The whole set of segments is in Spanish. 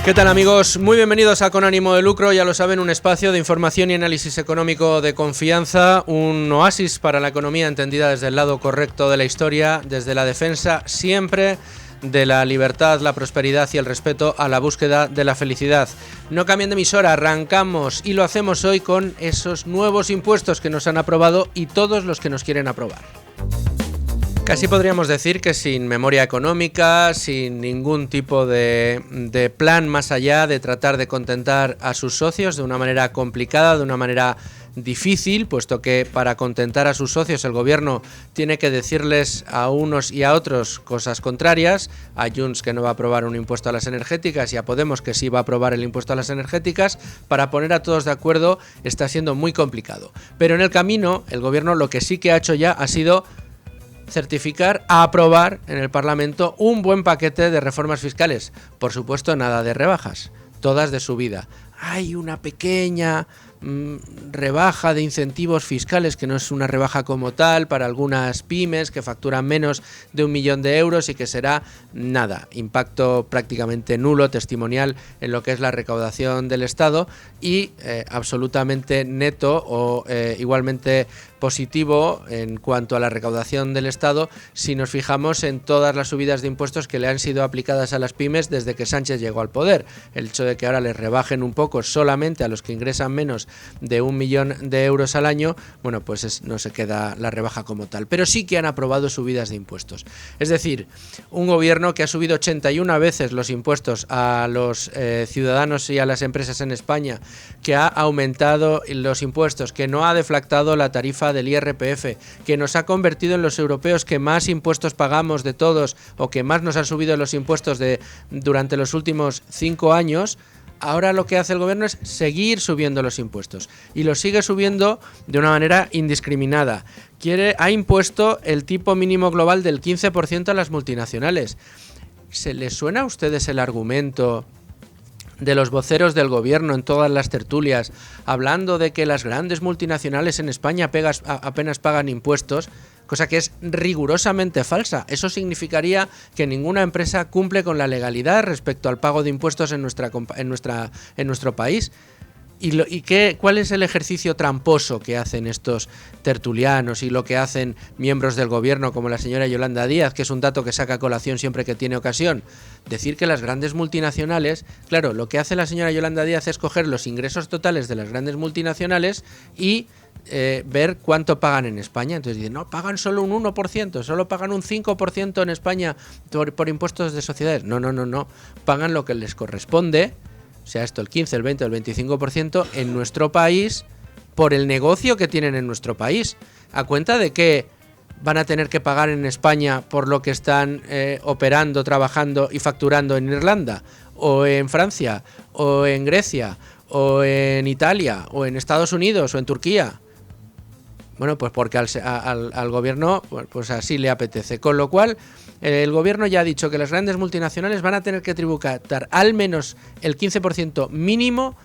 ¿Qué tal, amigos? Muy bienvenidos a Con Ánimo de Lucro, ya lo saben, un espacio de información y análisis económico de confianza, un oasis para la economía entendida desde el lado correcto de la historia, desde la defensa siempre de la libertad, la prosperidad y el respeto a la búsqueda de la felicidad. No cambien de emisora, arrancamos y lo hacemos hoy con esos nuevos impuestos que nos han aprobado y todos los que nos quieren aprobar. Casi podríamos decir que sin memoria económica, sin ningún tipo de plan más allá de tratar de contentar a sus socios de una manera complicada, de una manera difícil, puesto que para contentar a sus socios el gobierno tiene que decirles a unos y a otros cosas contrarias, a Junts que no va a aprobar un impuesto a las energéticas y a Podemos que sí va a aprobar el impuesto a las energéticas. Para poner a todos de acuerdo está siendo muy complicado. Pero en el camino el gobierno lo que sí que ha hecho ya ha sido certificar, a aprobar en el Parlamento un buen paquete de reformas fiscales. Por supuesto, nada de rebajas, todas de subida. Hay una pequeña rebaja de incentivos fiscales, que no es una rebaja como tal, para algunas pymes que facturan menos de 1 millón de euros y que será nada, impacto prácticamente nulo, testimonial en lo que es la recaudación del Estado y absolutamente neto o igualmente positivo en cuanto a la recaudación del Estado si nos fijamos en todas las subidas de impuestos que le han sido aplicadas a las pymes desde que Sánchez llegó al poder. El hecho de que ahora les rebajen un poco solamente a los que ingresan menos de 1 millón de euros al año, bueno, pues no se queda la rebaja como tal, pero sí que han aprobado subidas de impuestos. Es decir, un gobierno que ha subido 81 veces los impuestos a los ciudadanos y a las empresas en España, que ha aumentado los impuestos, que no ha deflactado la tarifa del IRPF, que nos ha convertido en los europeos que más impuestos pagamos de todos o que más nos han subido los impuestos durante los últimos 5 años. Ahora lo que hace el gobierno es seguir subiendo los impuestos y los sigue subiendo de una manera indiscriminada. Ha impuesto el tipo mínimo global del 15% a las multinacionales. ¿Se les suena a ustedes el argumento de los voceros del gobierno en todas las tertulias hablando de que las grandes multinacionales en España apenas pagan impuestos? Cosa que es rigurosamente falsa. Eso significaría que ninguna empresa cumple con la legalidad respecto al pago de impuestos en nuestro país. ¿Cuál es el ejercicio tramposo que hacen estos tertulianos y lo que hacen miembros del gobierno como la señora Yolanda Díaz, que es un dato que saca a colación siempre que tiene ocasión? Decir que las grandes multinacionales, claro, lo que hace la señora Yolanda Díaz es coger los ingresos totales de las grandes multinacionales y ver cuánto pagan en España. Entonces dicen, no, pagan solo un 1%, solo pagan un 5% en España por impuestos de sociedades. No, pagan lo que les corresponde, o sea, esto el 15, el 20 o el 25% en nuestro país por el negocio que tienen en nuestro país. ¿A cuenta de que van a tener que pagar en España por lo que están operando, trabajando y facturando en Irlanda, o en Francia, o en Grecia, o en Italia, o en Estados Unidos, o en Turquía? Bueno, pues porque al gobierno pues así le apetece. Con lo cual, el gobierno ya ha dicho que las grandes multinacionales van a tener que tributar al menos el 15% mínimo,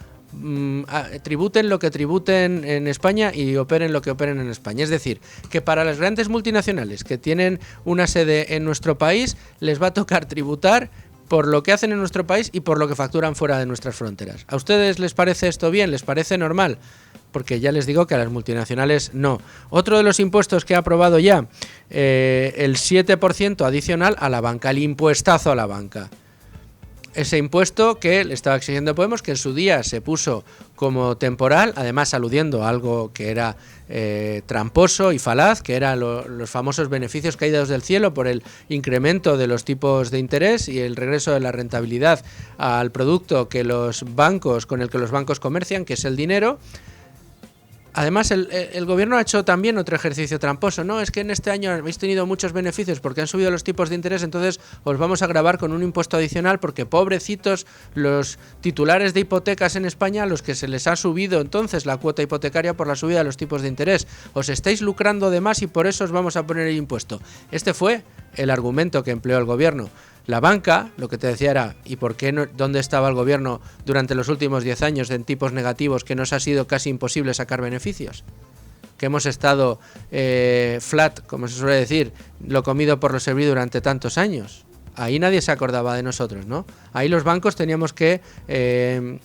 tributen lo que tributen en España y operen lo que operen en España. Es decir, que para las grandes multinacionales que tienen una sede en nuestro país, les va a tocar tributar por lo que hacen en nuestro país y por lo que facturan fuera de nuestras fronteras. ¿A ustedes les parece esto bien? ¿Les parece normal? Porque ya les digo que a las multinacionales no. Otro de los impuestos que ha aprobado ya, el 7% adicional a la banca, el impuestazo a la banca. Ese impuesto que le estaba exigiendo Podemos, que en su día se puso como temporal, además aludiendo a algo que era tramposo y falaz, que eran los famosos beneficios caídos del cielo por el incremento de los tipos de interés y el regreso de la rentabilidad al producto con el que los bancos comercian, que es el dinero. Además, el gobierno ha hecho también otro ejercicio tramposo. No, es que en este año habéis tenido muchos beneficios porque han subido los tipos de interés, entonces os vamos a gravar con un impuesto adicional porque pobrecitos los titulares de hipotecas en España a los que se les ha subido entonces la cuota hipotecaria por la subida de los tipos de interés. Os estáis lucrando de más y por eso os vamos a poner el impuesto. Este fue el argumento que empleó el gobierno. La banca, lo que te decía era, ¿y por qué no, dónde estaba el gobierno durante los últimos 10 años en tipos negativos que nos ha sido casi imposible sacar beneficios? Que hemos estado flat, como se suele decir, lo comido por lo servido durante tantos años. ahí nadie se acordaba de nosotros, ¿no? Ahí los bancos teníamos que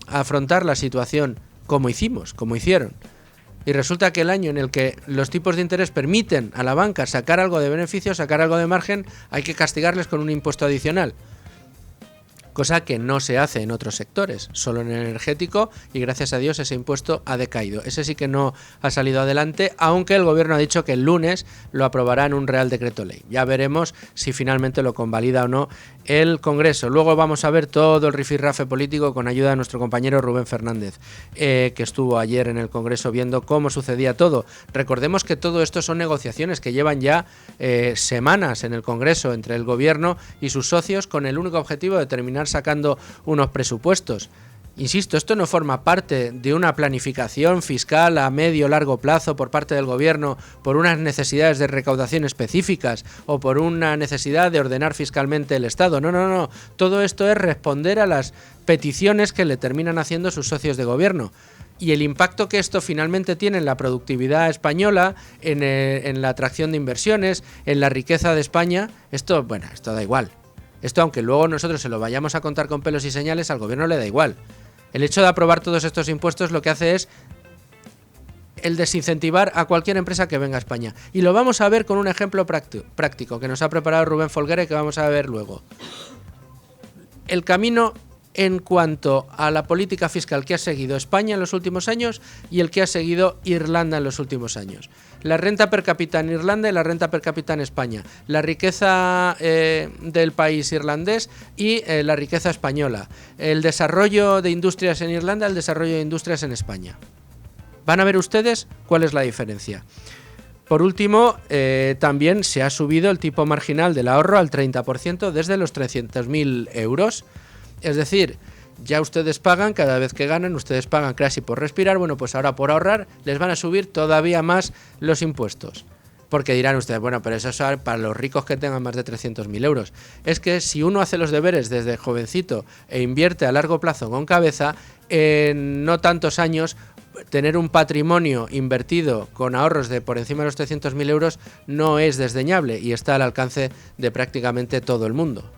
afrontar la situación como hicieron. Y resulta que el año en el que los tipos de interés permiten a la banca sacar algo de beneficio, sacar algo de margen, hay que castigarles con un impuesto adicional. Cosa que no se hace en otros sectores, solo en el energético, y gracias a Dios ese impuesto ha decaído. Ese sí que no ha salido adelante, aunque el gobierno ha dicho que el lunes lo aprobará en un Real Decreto Ley. Ya veremos si finalmente lo convalida o no el Congreso. Luego vamos a ver todo el rifirrafe político con ayuda de nuestro compañero Rubén Fernández, que estuvo ayer en el Congreso viendo cómo sucedía todo. Recordemos que todo esto son negociaciones que llevan ya semanas en el Congreso entre el gobierno y sus socios con el único objetivo de terminar sacando unos presupuestos. Insisto, esto no forma parte de una planificación fiscal a medio o largo plazo por parte del gobierno por unas necesidades de recaudación específicas o por una necesidad de ordenar fiscalmente el Estado. No. Todo esto es responder a las peticiones que le terminan haciendo sus socios de gobierno. Y el impacto que esto finalmente tiene en la productividad española, en la atracción de inversiones, en la riqueza de España, esto da igual. Esto, aunque luego nosotros se lo vayamos a contar con pelos y señales, al gobierno le da igual. El hecho de aprobar todos estos impuestos lo que hace es el desincentivar a cualquier empresa que venga a España. Y lo vamos a ver con un ejemplo práctico que nos ha preparado Rubén Folguera y que vamos a ver luego. El camino en cuanto a la política fiscal que ha seguido España en los últimos años y el que ha seguido Irlanda en los últimos años. La renta per cápita en Irlanda y la renta per cápita en España. La riqueza del país irlandés y la riqueza española. El desarrollo de industrias en Irlanda, el desarrollo de industrias en España. Van a ver ustedes cuál es la diferencia. Por último, también se ha subido el tipo marginal del ahorro al 30% desde los 300.000 euros. Es decir, ya ustedes pagan, cada vez que ganan, ustedes pagan casi por respirar, bueno, pues ahora por ahorrar les van a subir todavía más los impuestos. Porque dirán ustedes, bueno, pero eso es para los ricos que tengan más de 300.000 euros. Es que si uno hace los deberes desde jovencito e invierte a largo plazo con cabeza, en no tantos años, tener un patrimonio invertido con ahorros de por encima de los 300.000 euros no es desdeñable y está al alcance de prácticamente todo el mundo.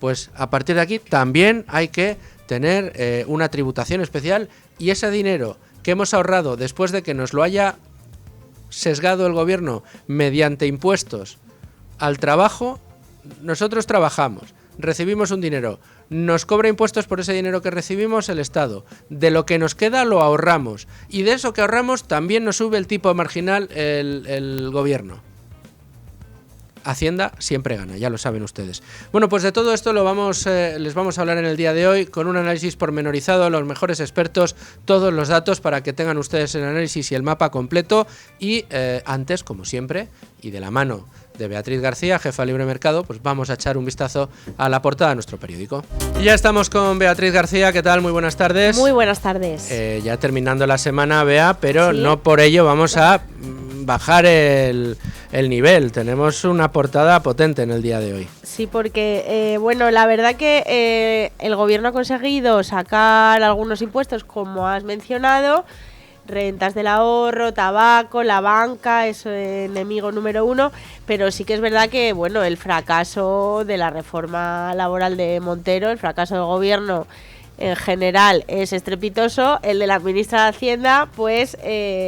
Pues a partir de aquí también hay que tener una tributación especial y ese dinero que hemos ahorrado después de que nos lo haya sesgado el gobierno mediante impuestos al trabajo, nosotros trabajamos, recibimos un dinero, nos cobra impuestos por ese dinero que recibimos el Estado, de lo que nos queda lo ahorramos y de eso que ahorramos también nos sube el tipo marginal el gobierno. Hacienda siempre gana, ya lo saben ustedes. Bueno, pues de todo esto les vamos a hablar en el día de hoy con un análisis pormenorizado, los mejores expertos, todos los datos para que tengan ustedes el análisis y el mapa completo y antes, como siempre, y de la mano de Beatriz García, jefa de Libre Mercado, pues vamos a echar un vistazo a la portada de nuestro periódico. Y ya estamos con Beatriz García, ¿qué tal? Muy buenas tardes. Muy buenas tardes. Ya terminando la semana, Bea, pero sí, no por ello vamos a bajar el nivel. Tenemos una portada potente en el día de hoy. Sí, porque la verdad que el gobierno ha conseguido sacar algunos impuestos, como has mencionado, rentas del ahorro, tabaco, la banca, es enemigo número uno, pero sí que es verdad que el fracaso de la reforma laboral de Montero, el fracaso del gobierno en general es estrepitoso, el de la ministra de Hacienda pues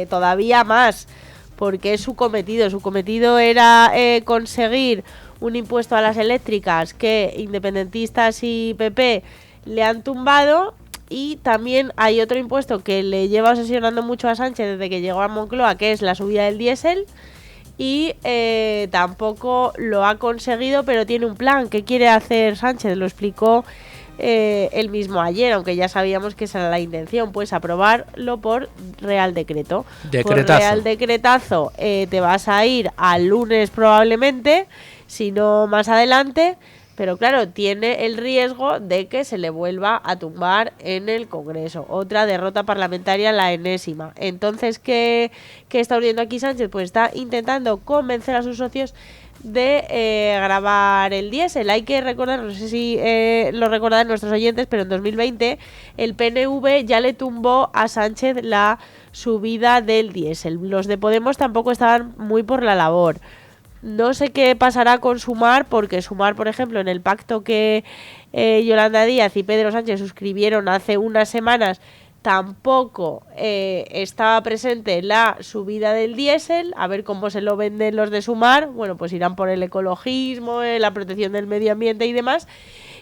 todavía más, porque es su cometido era conseguir un impuesto a las eléctricas que independentistas y PP le han tumbado. Y también hay otro impuesto que le lleva obsesionando mucho a Sánchez desde que llegó a Moncloa, que es la subida del diésel. Y tampoco lo ha conseguido, pero tiene un plan. ¿Qué quiere hacer Sánchez? Lo explicó él mismo ayer, aunque ya sabíamos que esa era la intención, pues aprobarlo por Real Decreto. Por Real Decretazo te vas a ir al lunes probablemente, si no más adelante. Pero claro, tiene el riesgo de que se le vuelva a tumbar en el Congreso. Otra derrota parlamentaria, la enésima. Entonces, ¿qué está haciendo aquí Sánchez? Pues está intentando convencer a sus socios de gravar el diésel. Hay que recordar, no sé si lo recordarán nuestros oyentes, pero en 2020 el PNV ya le tumbó a Sánchez la subida del diésel. Los de Podemos tampoco estaban muy por la labor. No sé qué pasará con Sumar, porque Sumar, por ejemplo, en el pacto que Yolanda Díaz y Pedro Sánchez suscribieron hace unas semanas, tampoco estaba presente la subida del diésel. A ver cómo se lo venden los de Sumar. Bueno, pues irán por el ecologismo, la protección del medio ambiente y demás.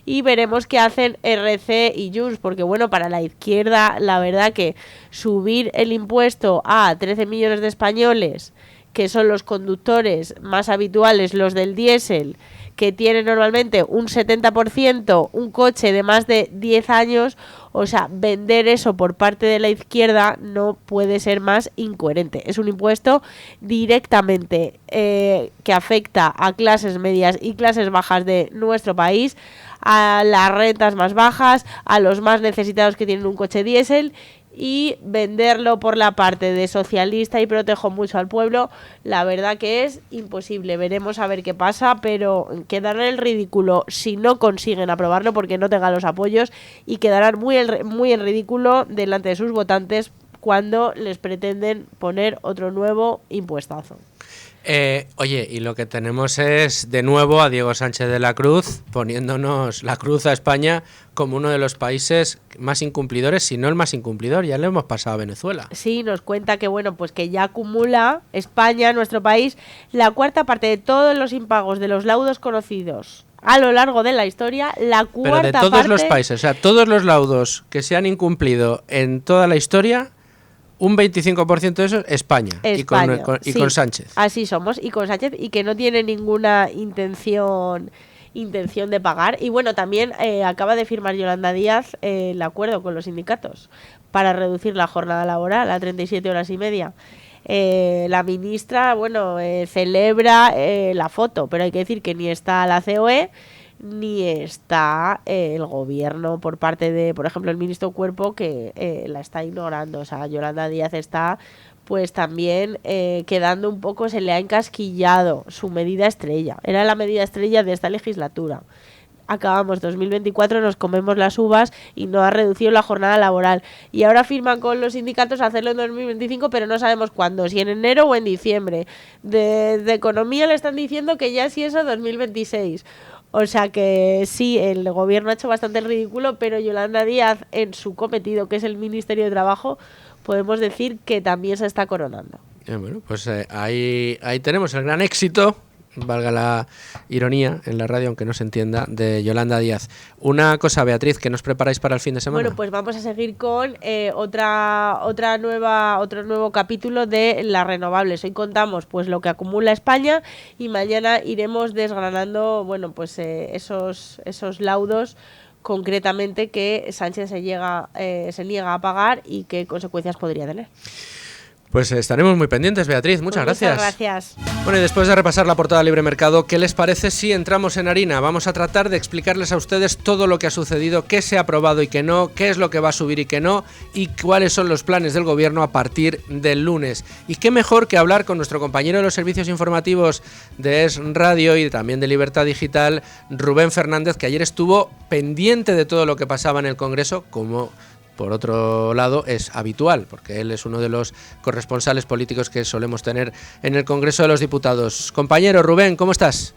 Y veremos qué hacen RC y Junts, porque bueno, para la izquierda, la verdad que subir el impuesto a 13 millones de españoles, que son los conductores más habituales, los del diésel, que tienen normalmente un 70%, un coche de más de 10 años, o sea, vender eso por parte de la izquierda no puede ser más incoherente. Es un impuesto directamente que afecta a clases medias y clases bajas de nuestro país, a las rentas más bajas, a los más necesitados que tienen un coche diésel, y venderlo por la parte de socialista y protejo mucho al pueblo, la verdad que es imposible. Veremos a ver qué pasa, pero quedará en el ridículo si no consiguen aprobarlo porque no tengan los apoyos, y quedarán muy en ridículo delante de sus votantes cuando les pretenden poner otro nuevo impuestazo. Oye, y lo que tenemos es de nuevo a Diego Sánchez de la Cruz poniéndonos la cruz a España como uno de los países más incumplidores, si no el más incumplidor. Ya le hemos pasado a Venezuela. Sí, nos cuenta que bueno, pues que ya acumula España, nuestro país, la cuarta parte de todos los impagos de los laudos conocidos a lo largo de la historia, la cuarta parte... Pero de todos los países, o sea, todos los laudos que se han incumplido en toda la historia... Un 25% de eso, España. Y con Sánchez. Así somos, y con Sánchez, y que no tiene ninguna intención de pagar. Y bueno, también acaba de firmar Yolanda Díaz el acuerdo con los sindicatos para reducir la jornada laboral a 37 horas y media. La ministra, bueno, celebra la foto, pero hay que decir que ni está la COE, ni está el gobierno por parte de, por ejemplo, el ministro Cuerpo, que la está ignorando. O sea, Yolanda Díaz está pues también quedando un poco, se le ha encasquillado su medida estrella. Era la medida estrella de esta legislatura. Acabamos 2024, nos comemos las uvas y no ha reducido la jornada laboral. Y ahora firman con los sindicatos hacerlo en 2025, pero no sabemos cuándo, si en enero o en diciembre. De Economía le están diciendo que ya sí eso 2026. O sea que sí, el gobierno ha hecho bastante el ridículo, pero Yolanda Díaz, en su cometido, que es el Ministerio de Trabajo, podemos decir que también se está coronando. Bueno, pues ahí tenemos el gran éxito, valga la ironía en la radio, aunque no se entienda, de Yolanda Díaz. Una cosa, Beatriz, ¿qué nos preparáis para el fin de semana? Bueno, pues vamos a seguir con otro nuevo capítulo de las renovables. Hoy contamos pues lo que acumula España, y mañana iremos desgranando, bueno, pues esos laudos concretamente que Sánchez se niega a pagar y qué consecuencias podría tener. Pues estaremos muy pendientes, Beatriz. Muchas gracias. Muchas gracias. Bueno, y después de repasar la portada Libre Mercado, ¿qué les parece si entramos en harina? Vamos a tratar de explicarles a ustedes todo lo que ha sucedido, qué se ha aprobado y qué no, qué es lo que va a subir y qué no, y cuáles son los planes del gobierno a partir del lunes. Y qué mejor que hablar con nuestro compañero de los servicios informativos de Es Radio y también de Libertad Digital, Rubén Fernández, que ayer estuvo pendiente de todo lo que pasaba en el Congreso, como... por otro lado, es habitual, porque él es uno de los corresponsales políticos que solemos tener en el Congreso de los Diputados. Compañero Rubén, ¿cómo estás?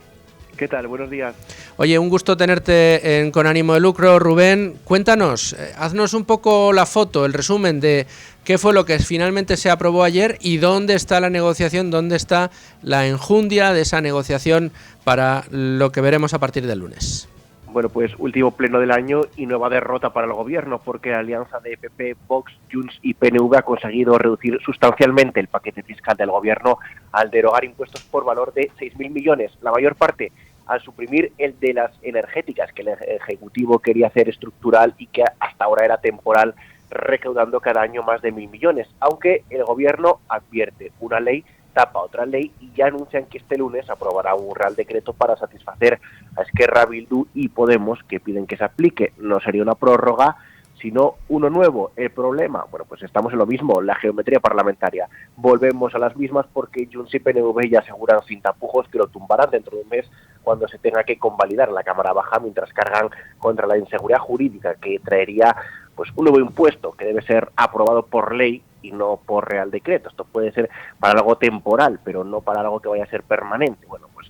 ¿Qué tal? Buenos días. Oye, un gusto tenerte en Con Ánimo de Lucro. Rubén, cuéntanos, haznos un poco la foto, el resumen de qué fue lo que finalmente se aprobó ayer y dónde está la negociación, dónde está la enjundia de esa negociación para lo que veremos a partir del lunes. Bueno, pues último pleno del año y nueva derrota para el gobierno, porque la alianza de PP, Vox, Junts y PNV ha conseguido reducir sustancialmente el paquete fiscal del gobierno al derogar impuestos por valor de 6.000 millones, la mayor parte al suprimir el de las energéticas, que el Ejecutivo quería hacer estructural y que hasta ahora era temporal, recaudando cada año más de 1.000 millones, aunque el gobierno advierte una ley tapa otra ley y ya anuncian que este lunes aprobará un Real Decreto para satisfacer a Esquerra, Bildu y Podemos, que piden que se aplique. No sería una prórroga, sino uno nuevo. El problema, bueno, pues estamos en lo mismo, la geometría parlamentaria. Volvemos a las mismas porque Junts y PNV ya aseguran sin tapujos que lo tumbarán dentro de un mes cuando se tenga que convalidar en la Cámara Baja, mientras cargan contra la inseguridad jurídica que traería pues un nuevo impuesto que debe ser aprobado por ley y no por Real Decreto. Esto puede ser para algo temporal, pero no para algo que vaya a ser permanente. Bueno, pues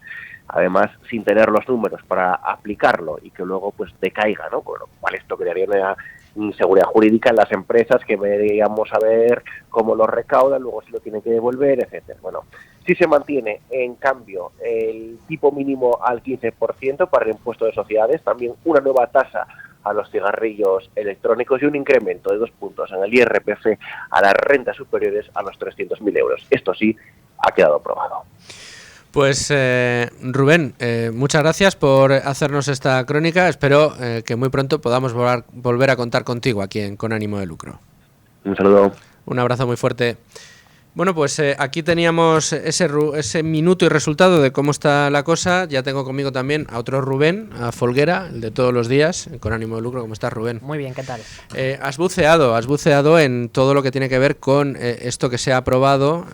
además, sin tener los números para aplicarlo y que luego pues decaiga, ¿no? Con lo cual esto crearía una inseguridad jurídica en las empresas, que veríamos a ver cómo lo recaudan, luego si lo tienen que devolver, etcétera. Bueno, si se mantiene, en cambio, el tipo mínimo al 15% para el impuesto de sociedades, también una nueva tasa a los cigarrillos electrónicos y un incremento de 2 puntos en el IRPF a las rentas superiores a los 300.000 euros. Esto sí ha quedado aprobado. Pues Rubén, muchas gracias por hacernos esta crónica. Espero que muy pronto podamos volver a contar contigo aquí en Con Ánimo de Lucro. Un saludo. Un abrazo muy fuerte. Bueno, pues aquí teníamos ese minuto y resultado de cómo está la cosa. Ya tengo conmigo también a otro Rubén, a Folguera, el de todos los días, Con Ánimo de Lucro. ¿Cómo estás, Rubén? Muy bien, ¿qué tal? Has buceado en todo lo que tiene que ver con esto que se ha aprobado.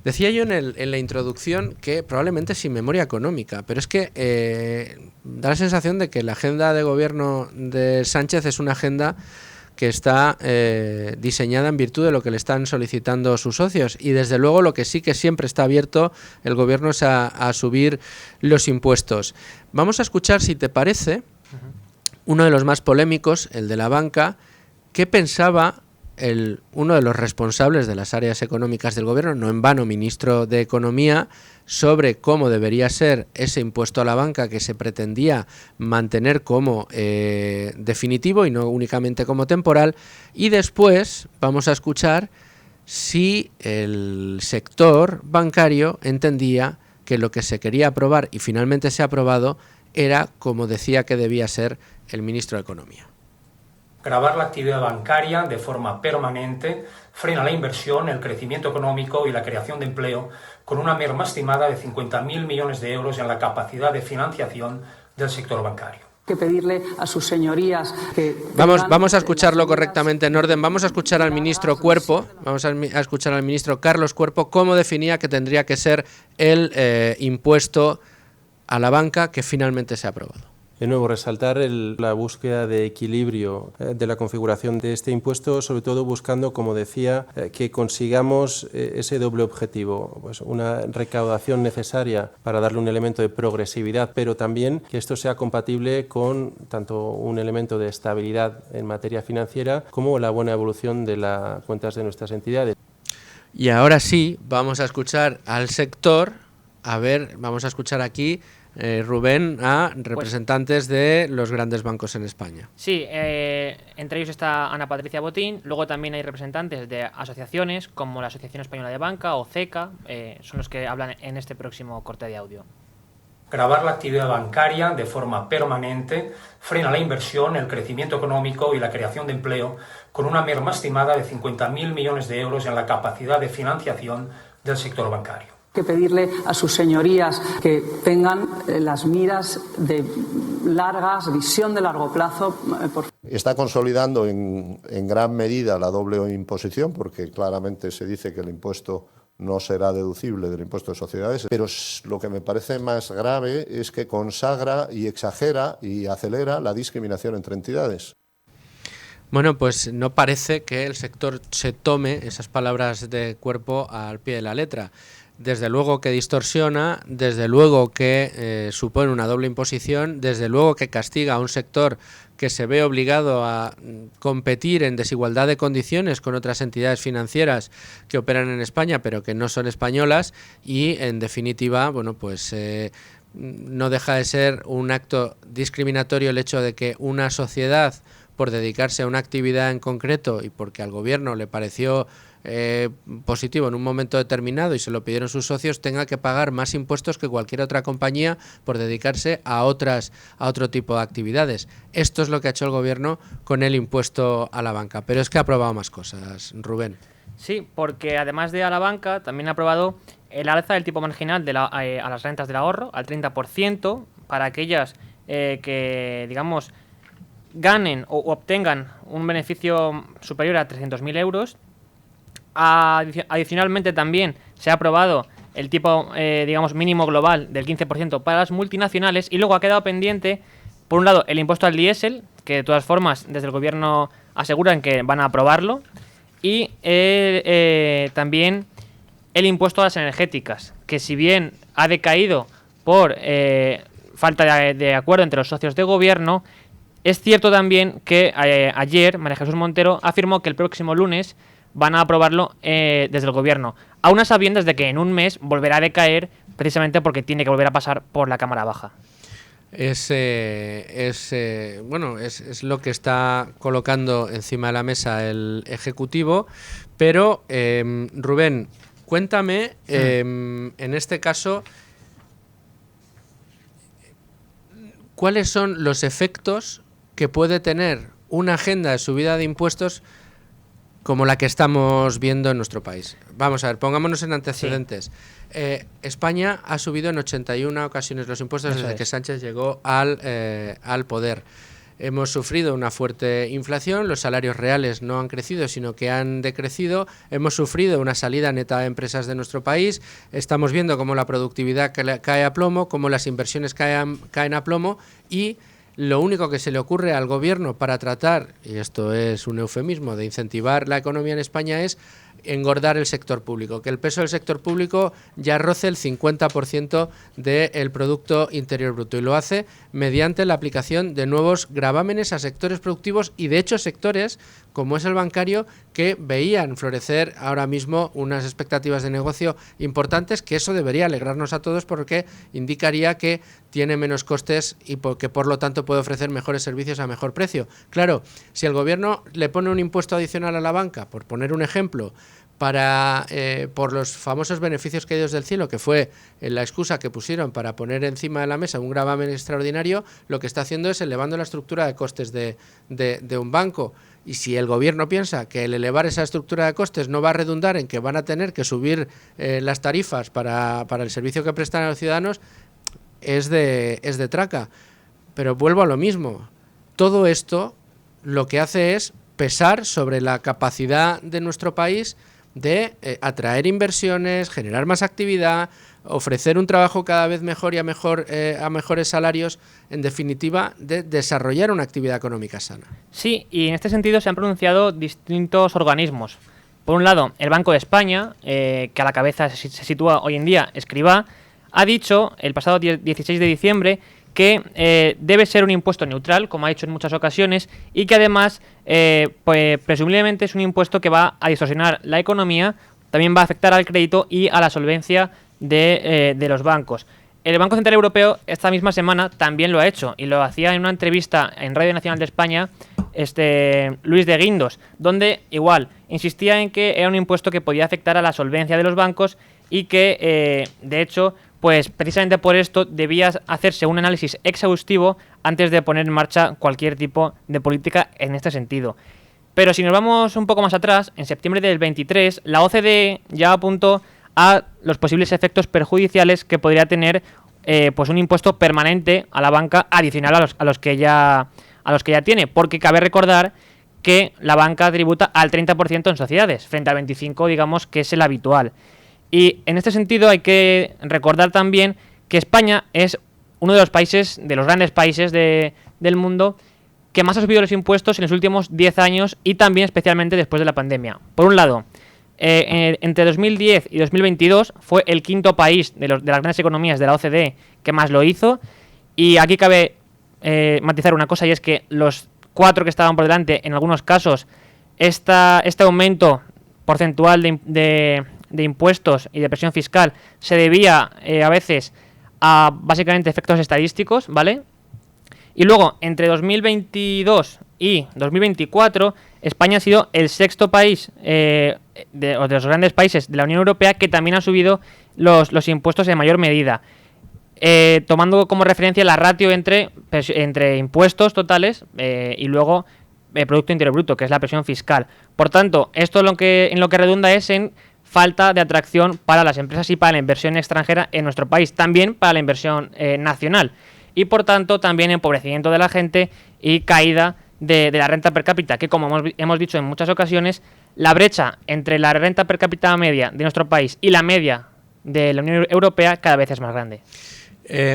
Decía yo en la introducción que probablemente sin memoria económica, pero es que da la sensación de que la agenda de gobierno de Sánchez es una agenda que está diseñada en virtud de lo que le están solicitando sus socios, y desde luego lo que sí que siempre está abierto el gobierno es a subir los impuestos. Vamos a escuchar, si te parece, uno de los más polémicos, el de la banca. ¿Qué pensaba uno de los responsables de las áreas económicas del gobierno, no en vano ministro de Economía, sobre cómo debería ser ese impuesto a la banca que se pretendía mantener como definitivo y no únicamente como temporal? Y después vamos a escuchar si el sector bancario entendía que lo que se quería aprobar y finalmente se ha aprobado era como decía que debía ser el ministro de Economía. Gravar la actividad bancaria de forma permanente frena la inversión, el crecimiento económico y la creación de empleo, con una merma estimada de 50.000 millones de euros en la capacidad de financiación del sector bancario. Que pedirle a sus señorías que... Vamos a escucharlo correctamente en orden. Vamos a escuchar al ministro Cuerpo, vamos a escuchar al ministro Carlos Cuerpo cómo definía que tendría que ser el impuesto a la banca que finalmente se ha aprobado. De nuevo, resaltar la búsqueda de equilibrio de la configuración de este impuesto, sobre todo buscando, como decía, que consigamos ese doble objetivo, pues una recaudación necesaria para darle un elemento de progresividad, pero también que esto sea compatible con tanto un elemento de estabilidad en materia financiera como la buena evolución de las cuentas de nuestras entidades. Y ahora sí, vamos a escuchar al sector. Vamos a escuchar aquí, Rubén, a representantes de los grandes bancos en España. Sí, entre ellos está Ana Patricia Botín, luego también hay representantes de asociaciones como la Asociación Española de Banca o CECA, son los que hablan en este próximo corte de audio. Gravar la actividad bancaria de forma permanente frena la inversión, el crecimiento económico y la creación de empleo, con una merma estimada de 50.000 millones de euros en la capacidad de financiación del sector bancario. Que pedirle a sus señorías que tengan las miras de visión de largo plazo. Está consolidando en gran medida la doble imposición, porque claramente se dice que el impuesto no será deducible del impuesto de sociedades, pero lo que me parece más grave es que consagra y exagera y acelera la discriminación entre entidades. Bueno, pues no parece que el sector se tome esas palabras de Cuerpo al pie de la letra. Desde luego que distorsiona, desde luego que supone una doble imposición, desde luego que castiga a un sector que se ve obligado a competir en desigualdad de condiciones con otras entidades financieras que operan en España pero que no son españolas, y en definitiva, bueno, pues no deja de ser un acto discriminatorio el hecho de que una sociedad, por dedicarse a una actividad en concreto y porque al gobierno le pareció positivo en un momento determinado y se lo pidieron sus socios, tenga que pagar más impuestos que cualquier otra compañía por dedicarse a otro tipo de actividades. Esto es lo que ha hecho el gobierno con el impuesto a la banca, pero es que ha aprobado más cosas, Rubén. Sí, porque además de a la banca, también ha aprobado el alza del tipo marginal a las rentas del ahorro al 30% para aquellas que, digamos, ganen o obtengan un beneficio superior a 300.000 euros. Adicionalmente también se ha aprobado el tipo, digamos, mínimo global del 15% para las multinacionales, y luego ha quedado pendiente, por un lado, el impuesto al diésel, que de todas formas desde el gobierno aseguran que van a aprobarlo, y también el impuesto a las energéticas, que si bien ha decaído por falta de acuerdo entre los socios de gobierno, es cierto también que ayer María Jesús Montero afirmó que el próximo lunes van a aprobarlo desde el gobierno, a unas sabiendas de que en un mes volverá a decaer precisamente porque tiene que volver a pasar por la Cámara Baja. Es lo que está colocando encima de la mesa el Ejecutivo, pero Rubén, cuéntame, en este caso, ¿cuáles son los efectos que puede tener una agenda de subida de impuestos como la que estamos viendo en nuestro país? Vamos a ver, pongámonos en antecedentes. Sí. España ha subido en 81 ocasiones los impuestos desde que Sánchez llegó al poder. Hemos sufrido una fuerte inflación, los salarios reales no han crecido, sino que han decrecido. Hemos sufrido una salida neta de empresas de nuestro país. Estamos viendo cómo la productividad cae a plomo, cómo las inversiones caen a plomo, y lo único que se le ocurre al gobierno para tratar, y esto es un eufemismo, de incentivar la economía en España es engordar el sector público, que el peso del sector público ya roce el 50% del Producto Interior Bruto, y lo hace mediante la aplicación de nuevos gravámenes a sectores productivos y, de hecho, sectores como es el bancario, que veían florecer ahora mismo unas expectativas de negocio importantes, que eso debería alegrarnos a todos porque indicaría que tiene menos costes y que por lo tanto puede ofrecer mejores servicios a mejor precio. Claro, si el gobierno le pone un impuesto adicional a la banca, por poner un ejemplo, por los famosos beneficios caídos del cielo, que fue la excusa que pusieron para poner encima de la mesa un gravamen extraordinario, lo que está haciendo es elevando la estructura de costes de un banco. Y si el gobierno piensa que el elevar esa estructura de costes no va a redundar en que van a tener que subir las tarifas para el servicio que prestan a los ciudadanos, es de traca. Pero vuelvo a lo mismo. Todo esto lo que hace es pesar sobre la capacidad de nuestro país de atraer inversiones, generar más actividad, ofrecer un trabajo cada vez mejor y a mejores salarios, en definitiva, de desarrollar una actividad económica sana. Sí, y en este sentido se han pronunciado distintos organismos. Por un lado, el Banco de España, que a la cabeza se sitúa hoy en día Escrivá, ha dicho el pasado 16 de diciembre que debe ser un impuesto neutral, como ha dicho en muchas ocasiones, y que además, pues, presumiblemente es un impuesto que va a distorsionar la economía, también va a afectar al crédito y a la solvencia de los bancos. El Banco Central Europeo esta misma semana también lo ha hecho, y lo hacía en una entrevista en Radio Nacional de España Luis de Guindos, donde igual insistía en que era un impuesto que podía afectar a la solvencia de los bancos y que, de hecho, pues precisamente por esto debía hacerse un análisis exhaustivo antes de poner en marcha cualquier tipo de política en este sentido. Pero si nos vamos un poco más atrás, en septiembre del 23, la OCDE ya apuntó a los posibles efectos perjudiciales que podría tener pues un impuesto permanente a la banca adicional a los que ya tiene, porque cabe recordar que la banca tributa al 30% en sociedades, frente al 25%, digamos, que es el habitual. Y en este sentido hay que recordar también que España es uno de los grandes países del mundo que más ha subido los impuestos en los últimos 10 años y también especialmente después de la pandemia. Por un lado, entre 2010 y 2022 fue el quinto país de las grandes economías de la OCDE que más lo hizo, y aquí cabe matizar una cosa, y es que los 4 que estaban por delante, en algunos casos, este aumento porcentual de impuestos y de presión fiscal se debía a veces a básicamente efectos estadísticos, ¿vale? Y luego, entre 2022 y 2024, España ha sido el sexto país de los grandes países de la Unión Europea que también ha subido los impuestos en mayor medida, tomando como referencia la ratio entre impuestos totales y luego Producto Interior Bruto, que es la presión fiscal. Por tanto, esto en lo que redunda es en falta de atracción para las empresas y para la inversión extranjera en nuestro país, también para la inversión nacional, y por tanto también empobrecimiento de la gente y caída de la renta per cápita, que como hemos dicho en muchas ocasiones, la brecha entre la renta per cápita media de nuestro país y la media de la Unión Europea cada vez es más grande.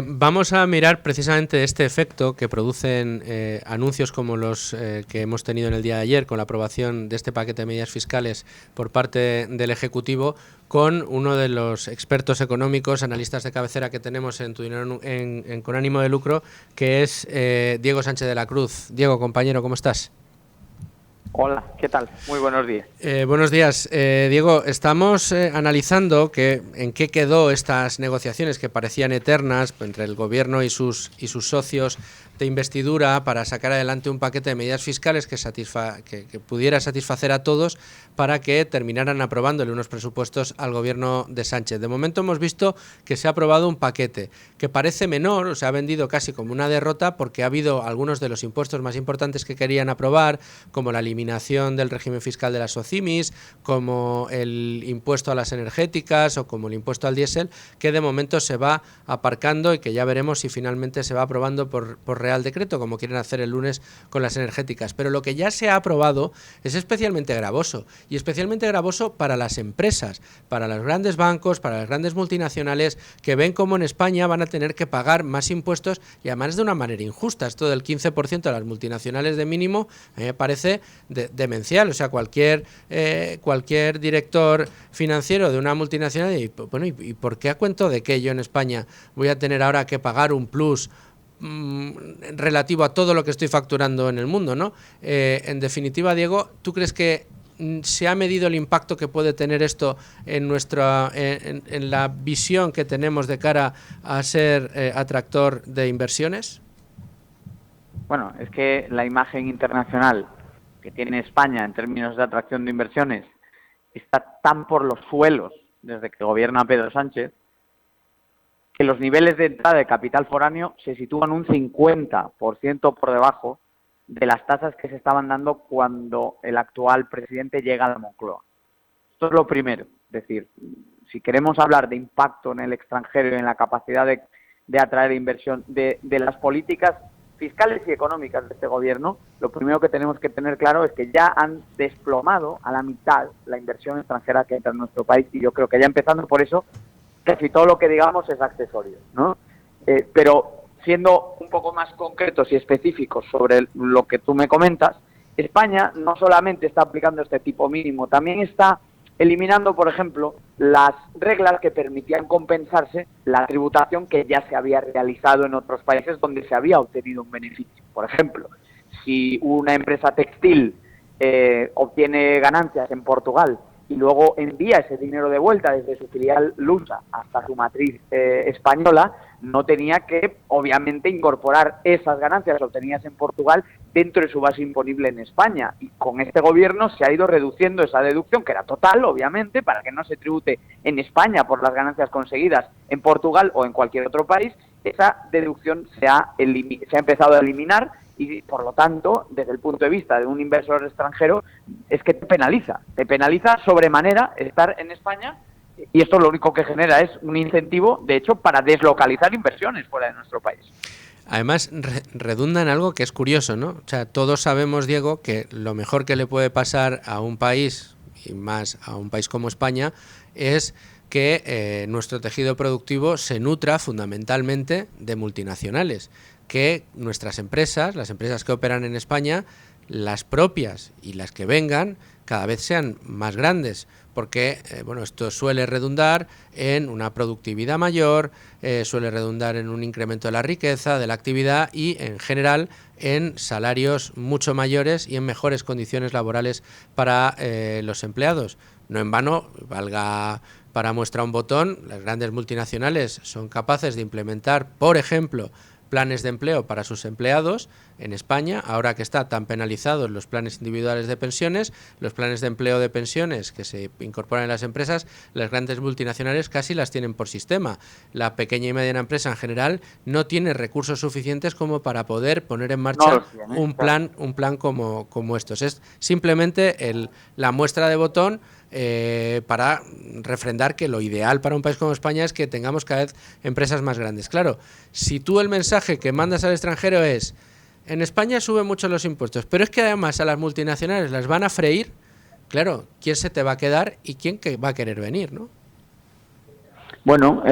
Vamos a mirar precisamente este efecto que producen anuncios como los que hemos tenido en el día de ayer con la aprobación de este paquete de medidas fiscales por parte del Ejecutivo con uno de los expertos económicos, analistas de cabecera que tenemos en Tu Dinero con ánimo de lucro, que es Diego Sánchez de la Cruz. Diego, compañero, ¿cómo estás? Hola, ¿qué tal? Muy buenos días. Buenos días. Diego, estamos analizando en qué quedó estas negociaciones que parecían eternas entre el Gobierno y sus socios de investidura para sacar adelante un paquete de medidas fiscales que pudiera satisfacer a todos para que terminaran aprobándole unos presupuestos al Gobierno de Sánchez. De momento hemos visto que se ha aprobado un paquete que parece menor, o se ha vendido casi como una derrota porque ha habido algunos de los impuestos más importantes que querían aprobar, como la eliminación del régimen fiscal de las SOCIMIs, como el impuesto a las energéticas o como el impuesto al diésel, que de momento se va aparcando y que ya veremos si finalmente se va aprobando por Real Decreto, como quieren hacer el lunes con las energéticas. Pero lo que ya se ha aprobado es especialmente gravoso, y especialmente gravoso para las empresas, para los grandes bancos, para las grandes multinacionales, que ven cómo en España van a tener que pagar más impuestos, y además de una manera injusta. Esto del 15% de las multinacionales de mínimo me parece demencial. O sea, cualquier director financiero de una multinacional, ¿y por qué a cuento de que yo en España voy a tener ahora que pagar un plus relativo a todo lo que estoy facturando en el mundo, ¿no? En definitiva, Diego, ¿tú crees que se ha medido el impacto que puede tener esto en la visión que tenemos de cara a ser atractor de inversiones? Bueno, es que la imagen internacional que tiene España en términos de atracción de inversiones está tan por los suelos desde que gobierna Pedro Sánchez, que los niveles de entrada de capital foráneo se sitúan un 50% por debajo de las tasas que se estaban dando cuando el actual presidente llega a la Moncloa. Esto es lo primero. Es decir, si queremos hablar de impacto en el extranjero y en la capacidad de atraer inversión de las políticas fiscales y económicas de este gobierno, lo primero que tenemos que tener claro es que ya han desplomado a la mitad la inversión extranjera que entra en nuestro país, y yo creo que ya empezando por eso, casi todo lo que digamos es accesorio, ¿no? Pero siendo un poco más concretos y específicos sobre lo que tú me comentas, España no solamente está aplicando este tipo mínimo, también está eliminando, por ejemplo, las reglas que permitían compensarse la tributación que ya se había realizado en otros países donde se había obtenido un beneficio. Por ejemplo, si una empresa textil obtiene ganancias en Portugal y luego envía ese dinero de vuelta desde su filial lusa hasta su matriz española, no tenía que, obviamente, incorporar esas ganancias obtenidas en Portugal dentro de su base imponible en España. Y con este gobierno se ha ido reduciendo esa deducción, que era total, obviamente, para que no se tribute en España por las ganancias conseguidas en Portugal o en cualquier otro país. Esa deducción se ha empezado a eliminar y, por lo tanto, desde el punto de vista de un inversor extranjero, es que te penaliza sobremanera estar en España, y esto lo único que genera es un incentivo, de hecho, para deslocalizar inversiones fuera de nuestro país. Además, redunda en algo que es curioso, ¿no? O sea, todos sabemos, Diego, que lo mejor que le puede pasar a un país, y más a un país como España, es que nuestro tejido productivo se nutra fundamentalmente de multinacionales, que nuestras empresas, las empresas que operan en España, las propias y las que vengan, cada vez sean más grandes, porque esto suele redundar en una productividad mayor, suele redundar en un incremento de la riqueza, de la actividad y, en general, en salarios mucho mayores y en mejores condiciones laborales para los empleados. No en vano, valga para muestra un botón, las grandes multinacionales son capaces de implementar, por ejemplo, planes de empleo para sus empleados en España, ahora que está tan penalizados los planes individuales de pensiones, los planes de empleo de pensiones que se incorporan en las empresas, las grandes multinacionales casi las tienen por sistema. La pequeña y mediana empresa en general no tiene recursos suficientes como para poder poner en marcha un plan como estos. Es simplemente la muestra de botón para refrendar que lo ideal para un país como España es que tengamos cada vez empresas más grandes. Claro, si tú el mensaje que mandas al extranjero es: en España suben mucho los impuestos, pero es que además a las multinacionales las van a freír, claro, ¿quién se te va a quedar y quién va a querer venir, no? Bueno,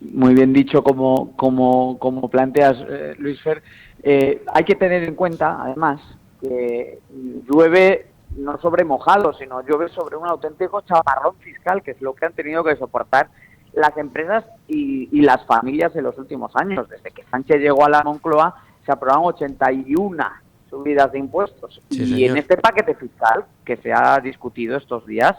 muy bien dicho como planteas, Luis Fer. Hay que tener en cuenta, además, que llueve no sobre mojado, sino llueve sobre un auténtico chaparrón fiscal, que es lo que han tenido que soportar las empresas y las familias en los últimos años. Desde que Sánchez llegó a la Moncloa se aprobaron 81 subidas de impuestos. Sí, y señor. en este paquete fiscal que se ha discutido estos días,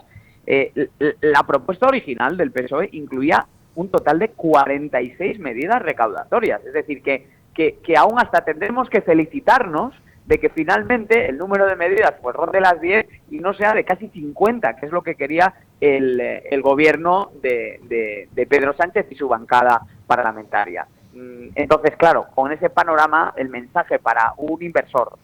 la propuesta original del PSOE incluía un total de 46 medidas recaudatorias. Es decir, que aún hasta tendremos que felicitarnos de que finalmente el número de medidas pues ronde las 10 y no sea de casi 50, que es lo que quería el gobierno de Pedro Sánchez y su bancada parlamentaria. Entonces, claro, con ese panorama, el mensaje para un inversor,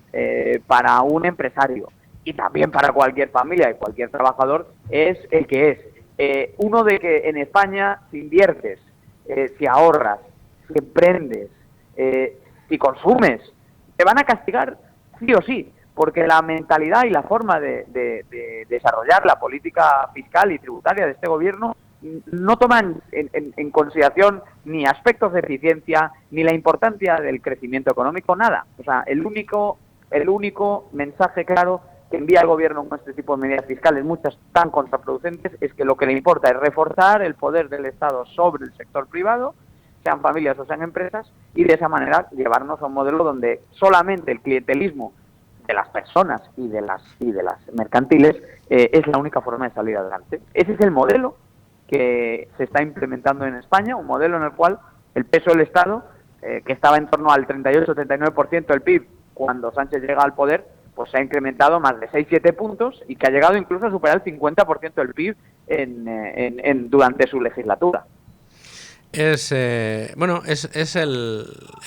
para un empresario y también para cualquier familia y cualquier trabajador es el que es. Uno de que en España, si inviertes, si ahorras, si emprendes, si consumes, te van a castigar sí o sí, porque la mentalidad y la forma de desarrollar la política fiscal y tributaria de este gobierno no toman en consideración ni aspectos de eficiencia, ni la importancia del crecimiento económico, nada. O sea, el único mensaje claro que envía el gobierno con este tipo de medidas fiscales, muchas tan contraproducentes, es que lo que le importa es reforzar el poder del Estado sobre el sector privado, sean familias o sean empresas, y de esa manera llevarnos a un modelo donde solamente el clientelismo de las personas y de las mercantiles es la única forma de salir adelante. Ese es el modelo que se está implementando en España, un modelo en el cual el peso del Estado, que estaba en torno al 38-39% del PIB cuando Sánchez llega al poder, pues se ha incrementado más de 6-7 puntos y que ha llegado incluso a superar el 50% del PIB durante su legislatura. Es el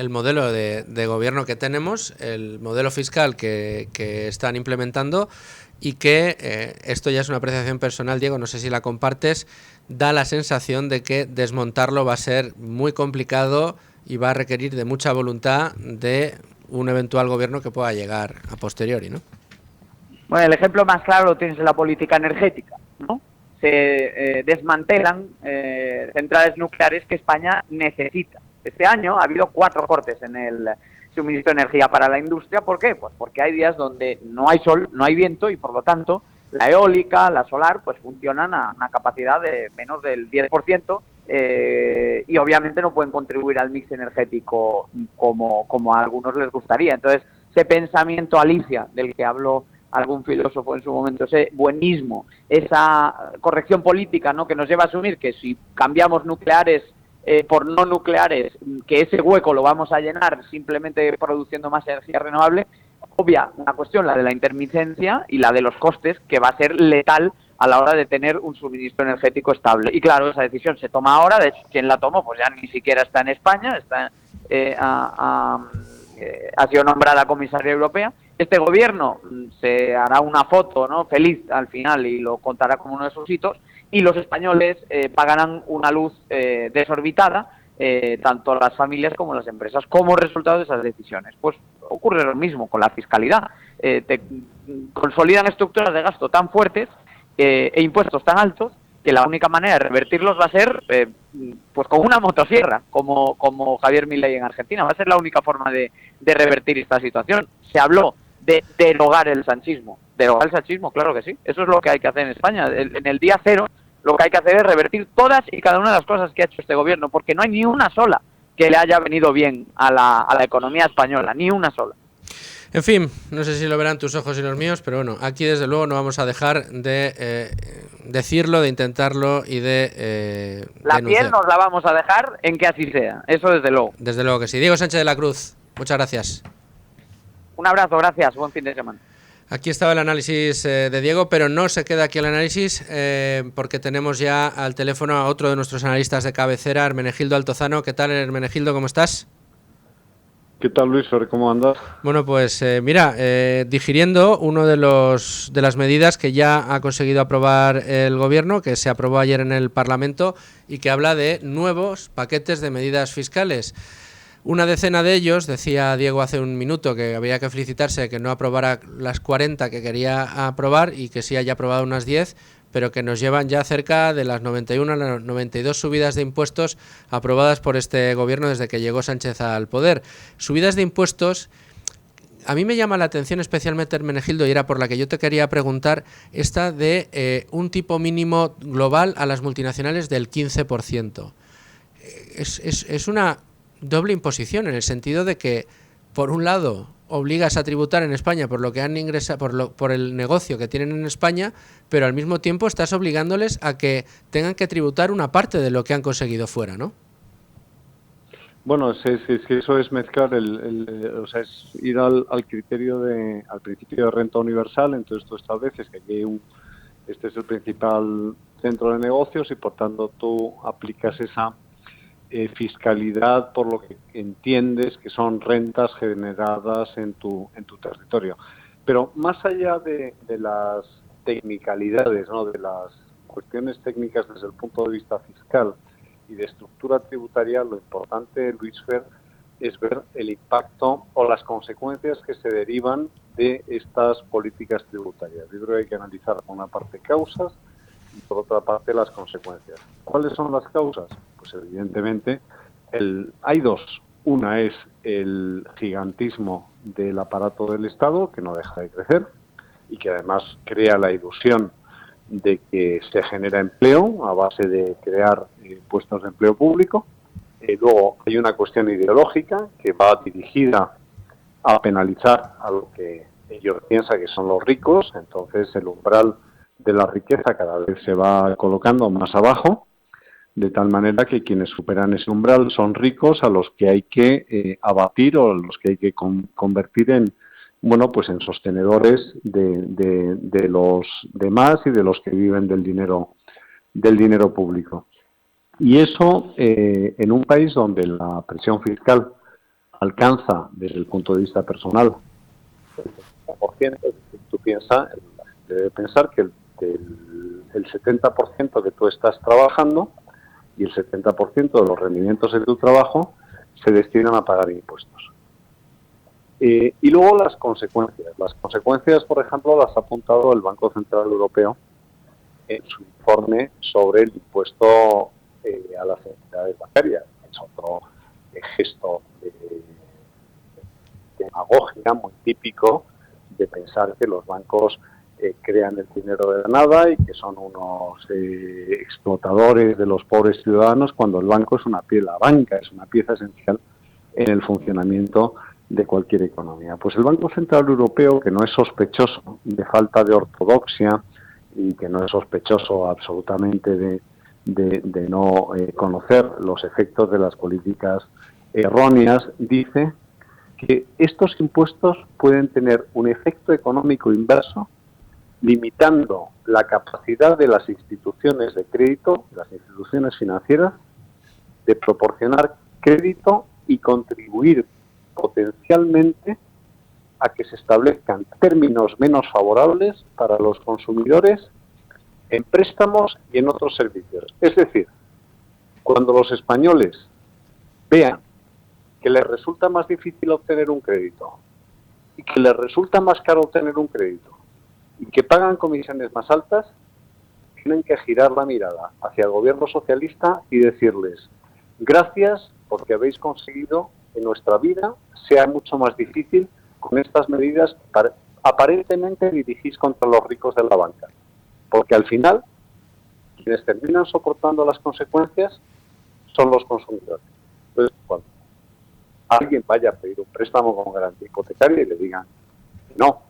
modelo de gobierno que tenemos, el modelo fiscal que están implementando y que, esto ya es una apreciación personal, Diego, no sé si la compartes, da la sensación de que desmontarlo va a ser muy complicado y va a requerir de mucha voluntad de un eventual gobierno que pueda llegar a posteriori, ¿no? Bueno, el ejemplo más claro lo tienes en la política energética, ¿no? Se desmantelan centrales nucleares que España necesita. Este año ha habido 4 cortes en el suministro de energía para la industria. ¿Por qué? Pues porque hay días donde no hay sol, no hay viento y por lo tanto la eólica, la solar, pues funcionan a una capacidad de menos del 10%. Y obviamente no pueden contribuir al mix energético como a algunos les gustaría. Entonces, ese pensamiento Alicia del que habló algún filósofo en su momento, ese buenismo, esa corrección política, ¿no?, que nos lleva a asumir que si cambiamos nucleares por no nucleares, que ese hueco lo vamos a llenar simplemente produciendo más energía renovable, obvia una cuestión, la de la intermitencia y la de los costes, que va a ser letal a la hora de tener un suministro energético estable. Y claro, esa decisión se toma ahora, de hecho, quien la tomó pues ya ni siquiera está en España, ha sido nombrada comisaria europea. Este gobierno se hará una foto, ¿no?, feliz al final y lo contará como uno de sus hitos, y los españoles pagarán una luz desorbitada, tanto las familias como las empresas, como resultado de esas decisiones. Pues ocurre lo mismo con la fiscalidad. Te consolidan estructuras de gasto tan fuertes e impuestos tan altos que la única manera de revertirlos va a ser pues con una motosierra, como Javier Milei en Argentina. Va a ser la única forma de revertir esta situación. Se habló de derogar el sanchismo. ¿Derogar el sanchismo? Claro que sí. Eso es lo que hay que hacer en España. En el día cero lo que hay que hacer es revertir todas y cada una de las cosas que ha hecho este gobierno, porque no hay ni una sola que le haya venido bien a la economía española, ni una sola. En fin, no sé si lo verán tus ojos y los míos, pero bueno, aquí desde luego no vamos a dejar de decirlo, de intentarlo y de la denunciar. piel nos la vamos a dejar en que así sea, eso desde luego. Desde luego que sí. Diego Sánchez de la Cruz, muchas gracias. Un abrazo, gracias, buen fin de semana. Aquí estaba el análisis de Diego, pero no se queda aquí el análisis porque tenemos ya al teléfono a otro de nuestros analistas de cabecera, Hermenegildo Altozano. ¿Qué tal, Hermenegildo? ¿Cómo estás? ¿Qué tal, Luis? ¿Cómo andas? Bueno, pues mira, digiriendo uno de las medidas que ya ha conseguido aprobar el Gobierno, que se aprobó ayer en el Parlamento y que habla de nuevos paquetes de medidas fiscales. Una decena de ellos, decía Diego hace un minuto, que había que felicitarse de que no aprobara las 40 que quería aprobar y que sí haya aprobado unas 10, pero que nos llevan ya cerca de las 91 a las 92 subidas de impuestos aprobadas por este gobierno desde que llegó Sánchez al poder. Subidas de impuestos. A mí me llama la atención especialmente, Hermenegildo, y era por la que yo te quería preguntar, esta de un tipo mínimo global a las multinacionales del 15%. Es una doble imposición en el sentido de que, por un lado, obligas a tributar en España por lo que han ingresado, por el negocio que tienen en España, pero al mismo tiempo estás obligándoles a que tengan que tributar una parte de lo que han conseguido fuera, ¿no? Bueno, eso es mezclar o sea, es ir al criterio al principio de renta universal. Entonces tú estableces que aquí este es el principal centro de negocios y por tanto tú aplicas esa fiscalidad por lo que entiendes que son rentas generadas en tu territorio. Pero más allá de las tecnicalidades, ¿no?, de las cuestiones técnicas desde el punto de vista fiscal y de estructura tributaria, lo importante, Luis Fer, es ver el impacto o las consecuencias que se derivan de estas políticas tributarias. Yo creo que hay que analizar por una parte causas y por otra parte las consecuencias. ¿Cuáles son las causas? Pues evidentemente hay dos. Una es el gigantismo del aparato del Estado, que no deja de crecer y que además crea la ilusión de que se genera empleo a base de crear puestos de empleo público. Luego hay una cuestión ideológica que va dirigida a penalizar a lo que ellos piensan que son los ricos. Entonces el umbral de la riqueza cada vez se va colocando más abajo, de tal manera que quienes superan ese umbral son ricos a los que hay que abatir o a los que hay que convertir en en sostenedores de los demás y de los que viven del dinero público. Y eso en un país donde la presión fiscal alcanza, desde el punto de vista personal, el 70%, tú debe pensar que el 70% que tú estás trabajando y el 70% de los rendimientos de tu trabajo se destinan a pagar impuestos. Y luego las consecuencias. Las consecuencias, por ejemplo, las ha apuntado el Banco Central Europeo en su informe sobre el impuesto a las entidades bancarias. Es otro gesto de demagogia muy típico de pensar que los bancos crean el dinero de la nada y que son unos explotadores de los pobres ciudadanos, cuando el banco es la banca es una pieza esencial en el funcionamiento de cualquier economía. Pues el Banco Central Europeo, que no es sospechoso de falta de ortodoxia y que no es sospechoso absolutamente de no conocer los efectos de las políticas erróneas, dice que estos impuestos pueden tener un efecto económico inverso, limitando la capacidad de las instituciones de crédito, las instituciones financieras, de proporcionar crédito y contribuir potencialmente a que se establezcan términos menos favorables para los consumidores en préstamos y en otros servicios. Es decir, cuando los españoles vean que les resulta más difícil obtener un crédito y que les resulta más caro obtener un crédito y que pagan comisiones más altas, tienen que girar la mirada hacia el gobierno socialista y decirles: gracias porque habéis conseguido que nuestra vida sea mucho más difícil con estas medidas que aparentemente dirigís contra los ricos de la banca. Porque al final, quienes terminan soportando las consecuencias son los consumidores. Entonces, cuando alguien vaya a pedir un préstamo con garantía hipotecaria y le digan que no,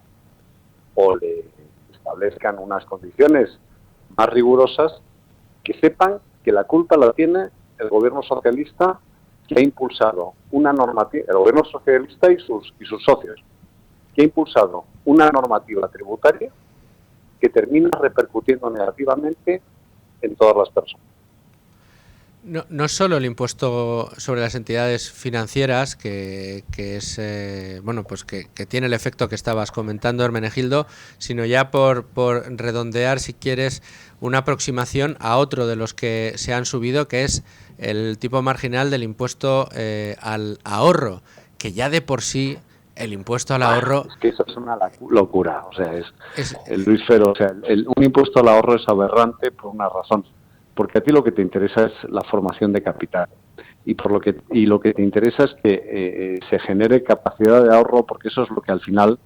o le establezcan unas condiciones más rigurosas, que sepan que la culpa la tiene el gobierno socialista, que ha impulsado una normativa, el gobierno socialista y sus socios, que ha impulsado una normativa tributaria que termina repercutiendo negativamente en todas las personas. No solo el impuesto sobre las entidades financieras, que es que tiene el efecto que estabas comentando, Hermenegildo, sino ya por redondear, si quieres, una aproximación a otro de los que se han subido, que es el tipo marginal del impuesto al ahorro, que ya de por sí el impuesto al ahorro... Es que eso es una locura, o sea, Luis Fer, o sea, un impuesto al ahorro es aberrante por una razón, porque a ti lo que te interesa es la formación de capital, y lo que te interesa es que se genere capacidad de ahorro, porque eso es lo que al final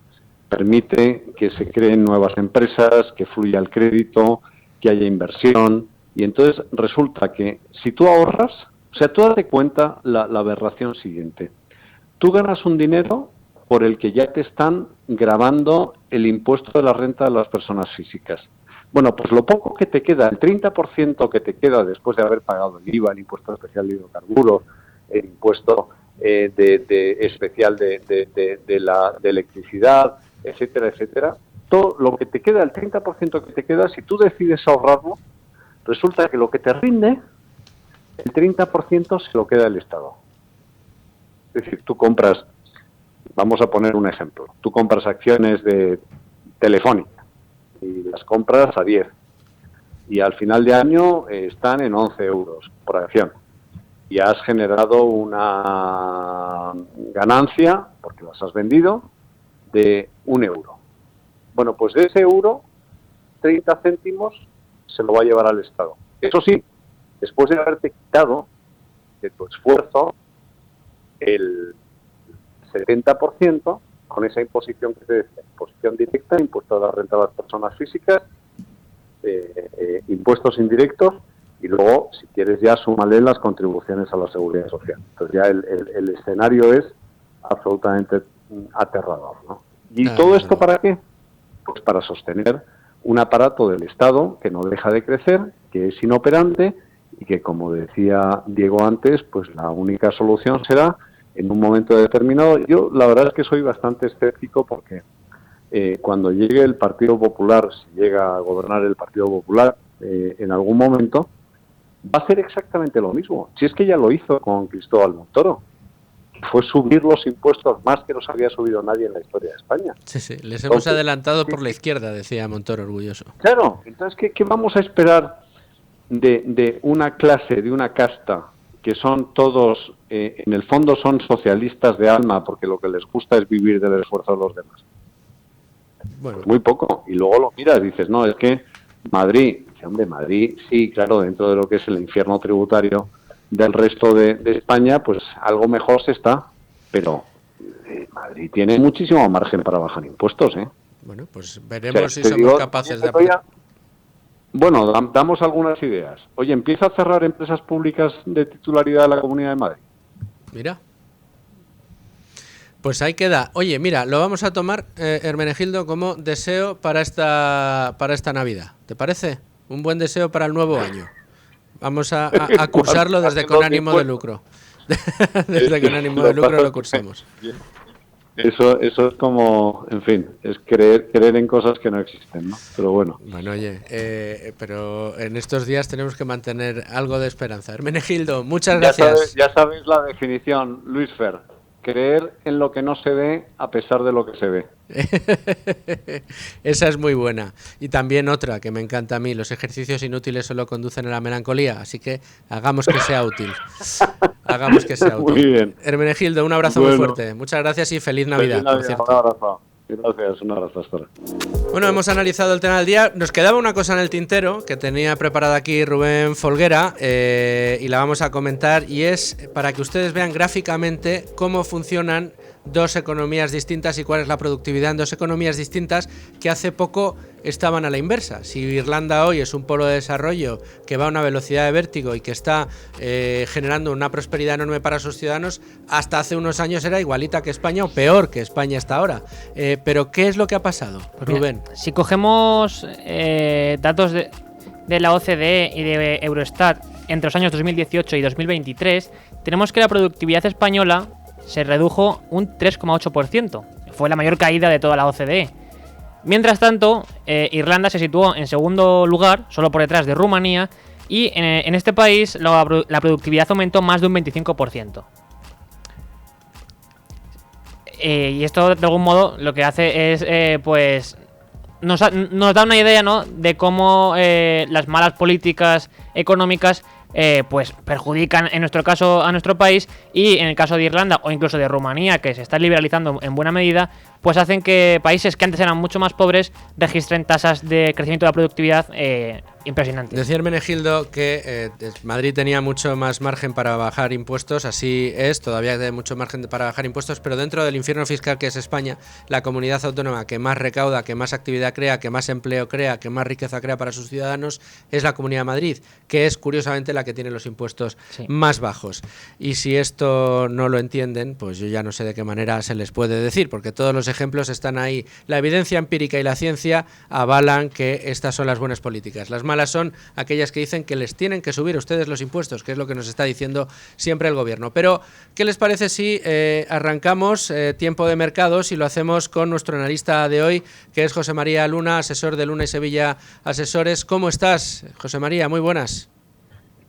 permite que se creen nuevas empresas, que fluya el crédito, que haya inversión, y entonces resulta que si tú ahorras, o sea, tú date cuenta la aberración siguiente. Tú ganas un dinero por el que ya te están grabando el impuesto de la renta de las personas físicas. Bueno, pues lo poco que te queda, el 30% que te queda después de haber pagado el IVA, el impuesto especial de hidrocarburos, el impuesto especial de electricidad, etcétera, etcétera, todo lo que te queda, el 30% que te queda, si tú decides ahorrarlo, resulta que lo que te rinde, el 30% se lo queda el Estado. Es decir, tú compras, vamos a poner un ejemplo, tú compras acciones de Telefónica y las compras a 10 y al final de año están en 11 euros por acción y has generado una ganancia, porque las has vendido, de 1 euro. Bueno, pues de ese euro, 30 céntimos se lo va a llevar al Estado. Eso sí, después de haberte quitado de tu esfuerzo el 70% con esa imposición que te decía, imposición directa, impuesto a la renta de las personas físicas, impuestos indirectos, y luego, si quieres ya, súmale las contribuciones a la seguridad social. Entonces ya el escenario es absolutamente aterrador, ¿no? ¿Y todo esto para qué? Pues para sostener un aparato del Estado que no deja de crecer, que es inoperante y que, como decía Diego antes, pues la única solución será en un momento determinado. Yo la verdad es que soy bastante escéptico porque cuando llegue el Partido Popular, si llega a gobernar el Partido Popular en algún momento, va a hacer exactamente lo mismo. Si es que ya lo hizo con Cristóbal Montoro. Fue subir los impuestos más que no se había subido nadie en la historia de España. Sí, sí, les hemos adelantado por la izquierda, decía Montoro orgulloso. Claro, entonces, ¿qué vamos a esperar de una clase, de una casta, que son todos, en el fondo son socialistas de alma, porque lo que les gusta es vivir del esfuerzo de los demás? Bueno, pues muy poco. Y luego lo miras y dices, no, es que Madrid, hombre, Madrid, sí, claro, dentro de lo que es el infierno tributario del resto de España, pues algo mejor se está, pero Madrid tiene muchísimo margen para bajar impuestos, ¿eh? Bueno, pues veremos si somos capaces de aplicar. Bueno, damos algunas ideas. Oye, empieza a cerrar empresas públicas de titularidad de la Comunidad de Madrid. Mira. Pues ahí queda. Oye, mira, lo vamos a tomar, Hermenegildo, como deseo para esta Navidad. ¿Te parece? Un buen deseo para el nuevo año. Vamos a cursarlo desde Con Ánimo de Lucro. Desde Con Ánimo de Lucro lo cursamos. Eso es como, en fin, es creer en cosas que no existen, ¿no? Pero bueno. Bueno, oye, pero en estos días tenemos que mantener algo de esperanza. Hermenegildo, muchas gracias. Ya sabéis la definición, Luis Fer. Creer en lo que no se ve a pesar de lo que se ve. Esa es muy buena. Y también otra que me encanta a mí: los ejercicios inútiles solo conducen a la melancolía, así que hagamos que sea útil. Hagamos que sea útil. Muy bien. Hermenegildo, un abrazo muy fuerte. Muchas gracias y feliz Navidad. Por cierto. Un abrazo. Gracias, un abrazo. Hasta ahora. Bueno, hemos analizado el tema del día. Nos quedaba una cosa en el tintero que tenía preparada aquí Rubén Folguera y la vamos a comentar, y es para que ustedes vean gráficamente cómo funcionan dos economías distintas y cuál es la productividad en dos economías distintas que hace poco estaban a la inversa. Si Irlanda hoy es un polo de desarrollo que va a una velocidad de vértigo y que está generando una prosperidad enorme para sus ciudadanos, hasta hace unos años era igualita que España o peor que España está ahora. Pero ¿qué es lo que ha pasado, pues Rubén? Mira, si cogemos datos de la OCDE y de Eurostat entre los años 2018 y 2023, tenemos que la productividad española se redujo un 3,8%. Fue la mayor caída de toda la OCDE. Mientras tanto, Irlanda se situó en segundo lugar, solo por detrás de Rumanía, y en este país la productividad aumentó más de un 25%. Y esto, de algún modo, lo que hace es, pues, nos da una idea, ¿no?, de cómo las malas políticas económicas pues perjudican en nuestro caso a nuestro país, y en el caso de Irlanda o incluso de Rumanía, que se está liberalizando en buena medida, pues hacen que países que antes eran mucho más pobres registren tasas de crecimiento de la productividad impresionantes. Decía Hermenegildo que Madrid tenía mucho más margen para bajar impuestos, así es, todavía hay mucho margen para bajar impuestos, pero dentro del infierno fiscal que es España, la comunidad autónoma que más recauda, que más actividad crea, que más empleo crea, que más riqueza crea para sus ciudadanos, es la Comunidad de Madrid, que es curiosamente la que tiene los impuestos más bajos. Y si esto no lo entienden, pues yo ya no sé de qué manera se les puede decir, porque todos los ejemplos están ahí. La evidencia empírica y la ciencia avalan que estas son las buenas políticas. Las malas son aquellas que dicen que les tienen que subir a ustedes los impuestos, que es lo que nos está diciendo siempre el gobierno. Pero, ¿qué les parece si arrancamos tiempo de mercados y lo hacemos con nuestro analista de hoy, que es José María Luna, asesor de Luna y Sevilla Asesores? ¿Cómo estás, José María? Muy buenas.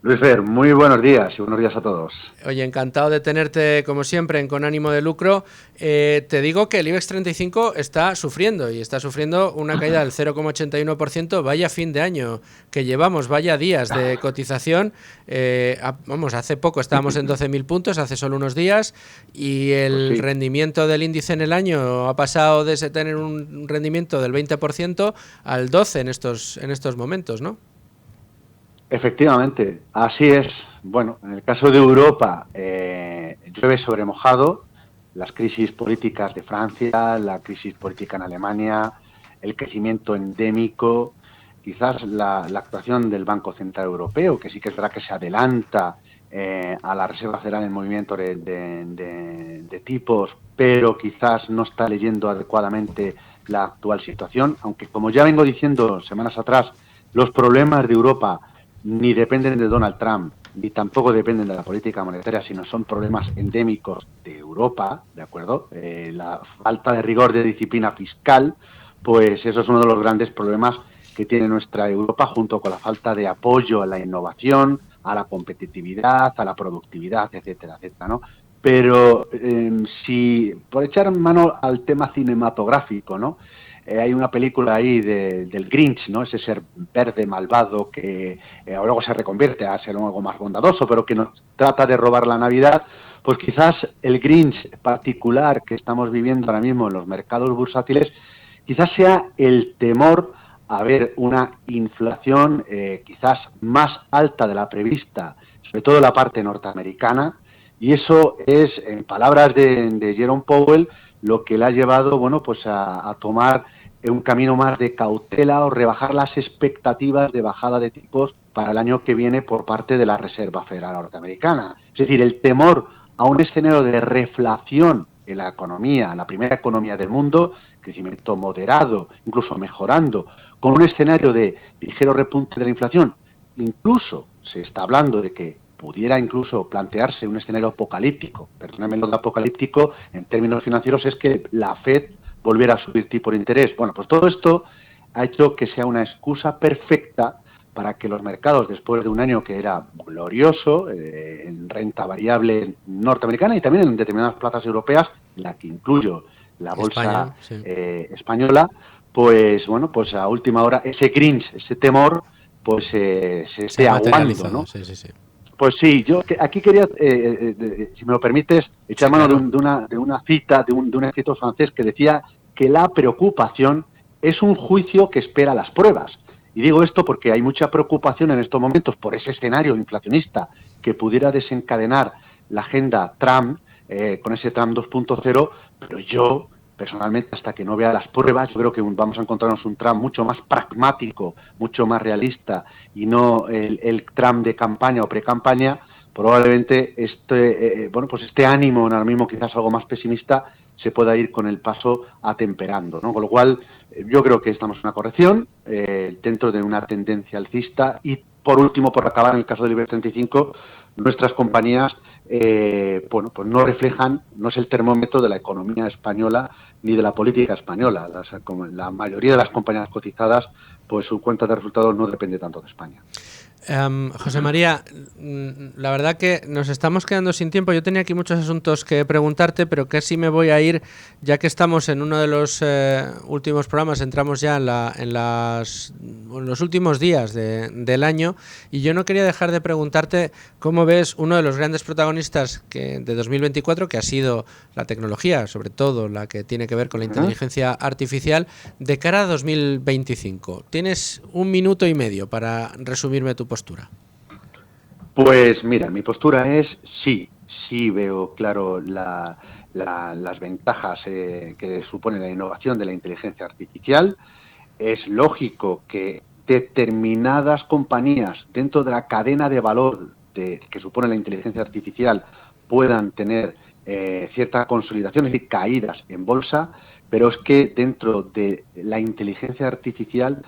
Luis Fer, muy buenos días y buenos días a todos. Oye, encantado de tenerte como siempre en Con Ánimo de Lucro. Te digo que el IBEX 35 está sufriendo y está sufriendo una caída del 0,81%. Vaya fin de año que llevamos, vaya días de cotización. Hace poco estábamos en 12.000 puntos, hace solo unos días, y el rendimiento del índice en el año ha pasado de tener un rendimiento del 20% al 12% en estos momentos, ¿no? Efectivamente, así es. Bueno, en el caso de Europa, llueve sobre mojado. Las crisis políticas de Francia, la crisis política en Alemania, el crecimiento endémico, quizás la actuación del Banco Central Europeo, que sí que es verdad que se adelanta a la Reserva Federal en movimiento de tipos, pero quizás no está leyendo adecuadamente la actual situación, aunque como ya vengo diciendo semanas atrás, los problemas de Europa ni dependen de Donald Trump, ni tampoco dependen de la política monetaria, sino son problemas endémicos de Europa, ¿de acuerdo? La falta de rigor de disciplina fiscal, pues eso es uno de los grandes problemas que tiene nuestra Europa, junto con la falta de apoyo a la innovación, a la competitividad, a la productividad, etcétera, etcétera, ¿no? Pero si, por echar mano al tema cinematográfico, ¿no? Hay una película ahí del Grinch, ¿no? Ese ser verde malvado que luego se reconvierte a ser algo más bondadoso, pero que nos trata de robar la Navidad. Pues quizás el Grinch particular que estamos viviendo ahora mismo en los mercados bursátiles, quizás sea el temor a ver una inflación quizás más alta de la prevista, sobre todo la parte norteamericana, y eso es, en palabras de Jerome Powell, lo que le ha llevado, bueno, pues a tomar un camino más de cautela o rebajar las expectativas de bajada de tipos para el año que viene por parte de la Reserva Federal Norteamericana. Es decir, el temor a un escenario de reflación en la economía, la primera economía del mundo, crecimiento moderado, incluso mejorando, con un escenario de ligero repunte de la inflación. Incluso se está hablando de que pudiera incluso plantearse un escenario apocalíptico. Perdóname, lo de apocalíptico en términos financieros es que la FED volviera a subir tipo de interés. Bueno, pues todo esto ha hecho que sea una excusa perfecta para que los mercados, después de un año que era glorioso en renta variable norteamericana y también en determinadas plazas europeas, en la que incluyo la bolsa española, pues bueno, pues a última hora ese Grinch, ese temor, pues se esté aguando, ¿no? Sí, sí, sí. Pues sí, yo aquí quería, si me lo permites, echar mano de una cita de un escritor francés que decía que la preocupación es un juicio que espera las pruebas. Y digo esto porque hay mucha preocupación en estos momentos por ese escenario inflacionista que pudiera desencadenar la agenda Trump, con ese Trump 2.0, pero yo, personalmente, hasta que no vea las pruebas, yo creo que vamos a encontrarnos un Trump mucho más pragmático, mucho más realista, y no el Trump de campaña o pre-campaña. Probablemente este ánimo ahora mismo quizás algo más pesimista se pueda ir con el paso atemperando, ¿no? Con lo cual, yo creo que estamos en una corrección dentro de una tendencia alcista. Y por último, por acabar, en el caso del IBEX 35, nuestras compañías pues no reflejan, no es el termómetro de la economía española ni de la política española. La mayoría de las compañías cotizadas, pues su cuenta de resultados no depende tanto de España. José María, la verdad que nos estamos quedando sin tiempo. Yo tenía aquí muchos asuntos que preguntarte, pero casi me voy a ir, ya que estamos en uno de los últimos programas, entramos ya en los últimos días del año, y yo no quería dejar de preguntarte cómo ves uno de los grandes protagonistas de 2024, que ha sido la tecnología, sobre todo la que tiene que ver con la inteligencia artificial, de cara a 2025. Tienes 1 minuto y medio para resumirme tu postura. Pues mira, mi postura es sí veo claro las ventajas que supone la innovación de la inteligencia artificial. Es lógico que determinadas compañías dentro de la cadena de valor que supone la inteligencia artificial puedan tener cierta consolidación y caídas en bolsa, pero es que dentro de la inteligencia artificial,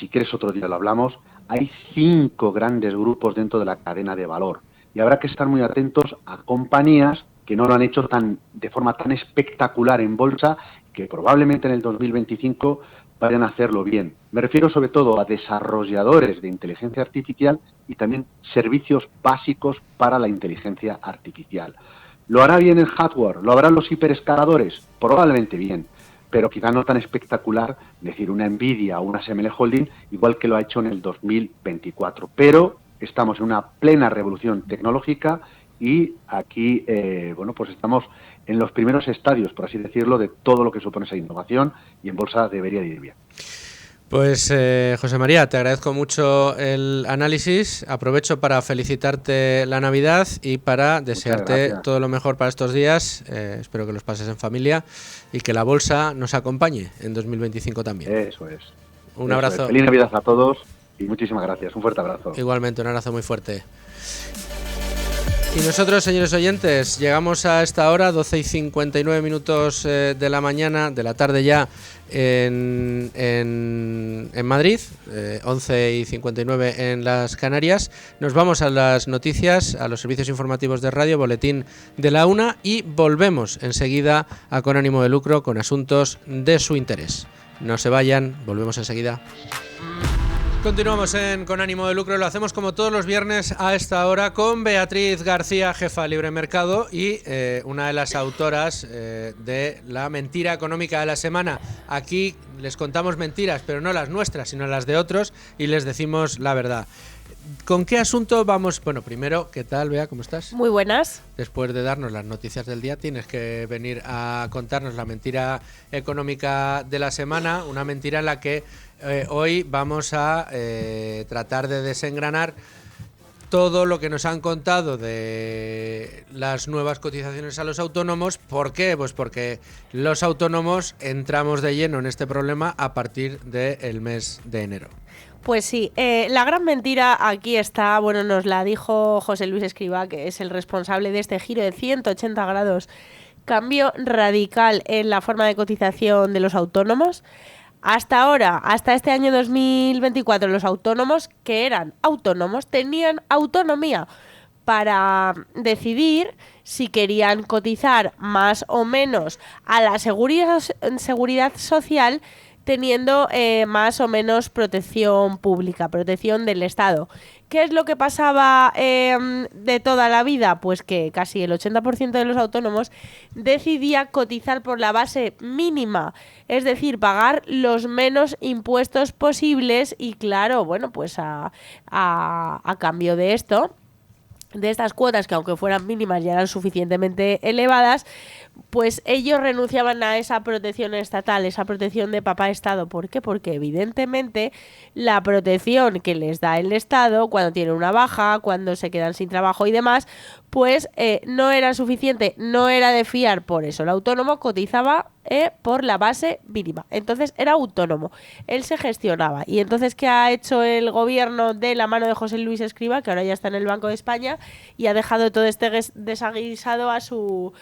si quieres otro día lo hablamos, hay 5 grandes grupos dentro de la cadena de valor y habrá que estar muy atentos a compañías que no lo han hecho de forma tan espectacular en bolsa, que probablemente en el 2025 vayan a hacerlo bien. Me refiero sobre todo a desarrolladores de inteligencia artificial y también servicios básicos para la inteligencia artificial. ¿Lo hará bien el hardware? ¿Lo harán los hiperescaladores? Probablemente bien, pero quizá no tan espectacular, es decir, una Nvidia o una SML Holding, igual que lo ha hecho en el 2024. Pero estamos en una plena revolución tecnológica y aquí, pues estamos en los primeros estadios, por así decirlo, de todo lo que supone esa innovación, y en bolsa debería ir bien. Pues José María, te agradezco mucho el análisis, aprovecho para felicitarte la Navidad y para desearte todo lo mejor para estos días, espero que los pases en familia y que la bolsa nos acompañe en 2025 también. Eso es. Un abrazo. Feliz Navidad a todos y muchísimas gracias, un fuerte abrazo. Igualmente, un abrazo muy fuerte. Y nosotros, señores oyentes, llegamos a esta hora, 12:59 minutos de la mañana, de la tarde ya, en Madrid, 11:59 en las Canarias. Nos vamos a las noticias, a los servicios informativos de radio, boletín de la 1, y volvemos enseguida a Con Ánimo de Lucro con asuntos de su interés. No se vayan, volvemos enseguida. Continuamos Con Ánimo de Lucro, lo hacemos como todos los viernes a esta hora con Beatriz García, jefa de Libre Mercado y una de las autoras de la mentira económica de la semana. Aquí les contamos mentiras, pero no las nuestras, sino las de otros, y les decimos la verdad. ¿Con qué asunto vamos? Bueno, primero, ¿qué tal, Bea? ¿Cómo estás? Muy buenas. Después de darnos las noticias del día, tienes que venir a contarnos la mentira económica de la semana, una mentira en la que hoy vamos a tratar de desengranar todo lo que nos han contado de las nuevas cotizaciones a los autónomos. ¿Por qué? Pues porque los autónomos entramos de lleno en este problema a partir del mes de enero. Pues sí, la gran mentira aquí está, bueno, nos la dijo José Luis Escrivá, que es el responsable de este giro de 180 grados, cambio radical en la forma de cotización de los autónomos. Hasta ahora, hasta este año 2024, los autónomos que eran autónomos tenían autonomía para decidir si querían cotizar más o menos a la seguridad social, teniendo más o menos protección pública, protección del Estado. ¿Qué es lo que pasaba de toda la vida? Pues que casi el 80% de los autónomos decidía cotizar por la base mínima, es decir, pagar los menos impuestos posibles y claro, bueno, pues a cambio de esto, de estas cuotas que aunque fueran mínimas ya eran suficientemente elevadas, pues ellos renunciaban a esa protección estatal, esa protección de papá Estado. ¿Por qué? Porque evidentemente la protección que les da el Estado cuando tienen una baja, cuando se quedan sin trabajo y demás, pues no era suficiente, no era de fiar. Por eso el autónomo cotizaba por la base mínima. Entonces era autónomo, él se gestionaba. Y entonces, ¿qué ha hecho el gobierno de la mano de José Luis Escrivá, que ahora ya está en el Banco de España y ha dejado todo este desaguisado a su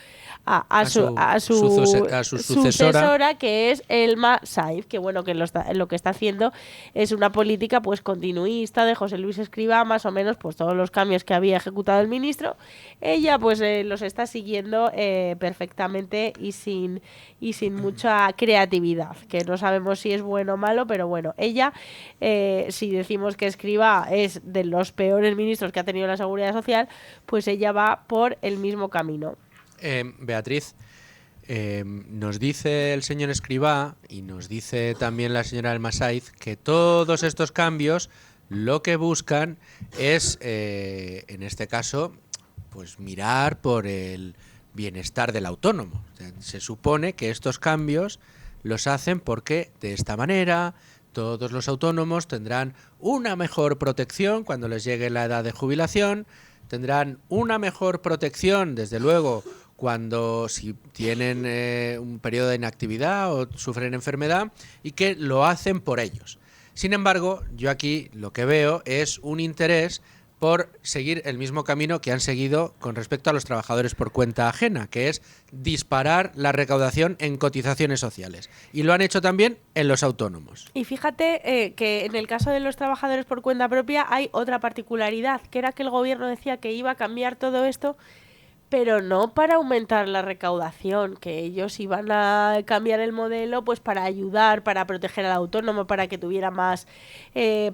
sucesora, que es Elma Saif, que bueno, que lo que está haciendo es una política pues continuista de José Luis Escrivá, más o menos, pues todos los cambios que había ejecutado el ministro, ella pues los está siguiendo perfectamente y y sin mucha creatividad, que no sabemos si es bueno o malo, pero bueno, ella, si decimos que Escrivá es de los peores ministros que ha tenido la Seguridad Social, pues ella va por el mismo camino. Beatriz, nos dice el señor Escrivá y nos dice también la señora Almasaiz que todos estos cambios lo que buscan es, en este caso, pues mirar por el bienestar del autónomo. Se supone que estos cambios los hacen porque de esta manera todos los autónomos tendrán una mejor protección cuando les llegue la edad de jubilación, tendrán una mejor protección, desde luego, cuando si tienen un periodo de inactividad o sufren enfermedad, y que lo hacen por ellos. Sin embargo, yo aquí lo que veo es un interés por seguir el mismo camino que han seguido con respecto a los trabajadores por cuenta ajena, que es disparar la recaudación en cotizaciones sociales. Y lo han hecho también en los autónomos. Y fíjate que en el caso de los trabajadores por cuenta propia hay otra particularidad, que era que el gobierno decía que iba a cambiar todo esto, pero no para aumentar la recaudación, que ellos iban a cambiar el modelo pues para ayudar, para proteger al autónomo, para que tuviera más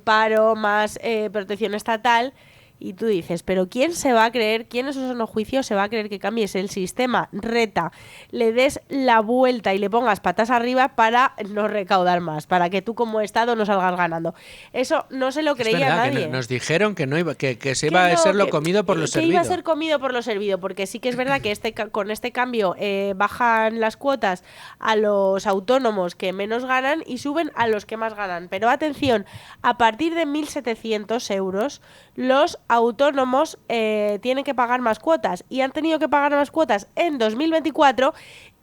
paro, más protección estatal. Y tú dices, pero ¿quién se va a creer, quién en su sano juicio se va a creer que cambies el sistema, reta, le des la vuelta y le pongas patas arriba para no recaudar más, para que tú como Estado no salgas ganando? Eso no se lo creía nadie. Que nos dijeron que no iba, que se iba a ser lo comido por lo servido. Que iba a ser comido por lo servido, porque sí que es verdad que con este cambio bajan las cuotas a los autónomos que menos ganan y suben a los que más ganan. Pero atención, a partir de 1.700 euros, los autónomos tienen que pagar más cuotas y han tenido que pagar más cuotas en 2024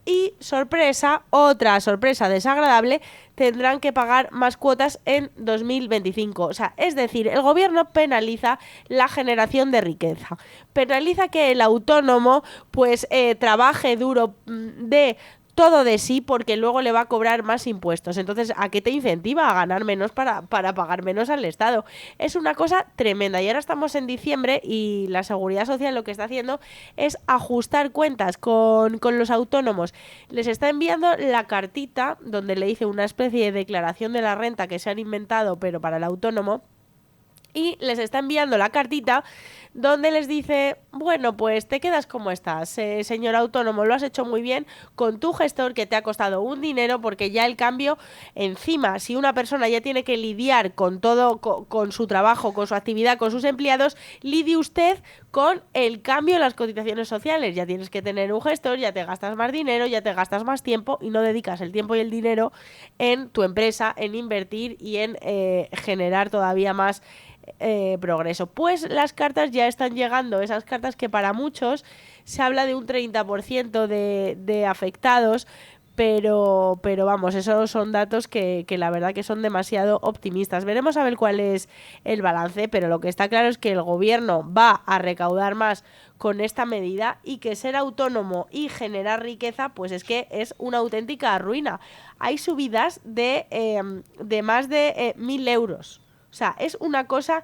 y, sorpresa, otra sorpresa desagradable, tendrán que pagar más cuotas en 2025. O sea, es decir, el gobierno penaliza la generación de riqueza, penaliza que el autónomo pues trabaje duro de todo de sí, porque luego le va a cobrar más impuestos. Entonces, ¿a qué te incentiva? A ganar menos para pagar menos al Estado. Es una cosa tremenda. Y ahora estamos en diciembre y la Seguridad Social lo que está haciendo es ajustar cuentas con los autónomos. Les está enviando la cartita donde le dice una especie de declaración de la renta que se han inventado, pero para el autónomo. Y les está enviando la cartita donde les dice, bueno, pues te quedas como estás, señor autónomo, lo has hecho muy bien con tu gestor, que te ha costado un dinero, porque ya el cambio, encima, si una persona ya tiene que lidiar con todo, con su trabajo, con su actividad, con sus empleados, lidie usted con el cambio en las cotizaciones sociales. Ya tienes que tener un gestor, ya te gastas más dinero, ya te gastas más tiempo y no dedicas el tiempo y el dinero en tu empresa, en invertir y en generar todavía más progreso. Pues las cartas ya están llegando, esas cartas que para muchos se habla de un 30% de afectados, pero vamos, esos son datos que la verdad que son demasiado optimistas. Veremos a ver cuál es el balance, pero lo que está claro es que el gobierno va a recaudar más con esta medida y que ser autónomo y generar riqueza, pues es que es una auténtica ruina. Hay subidas de más de 1.000 euros. O sea, es una cosa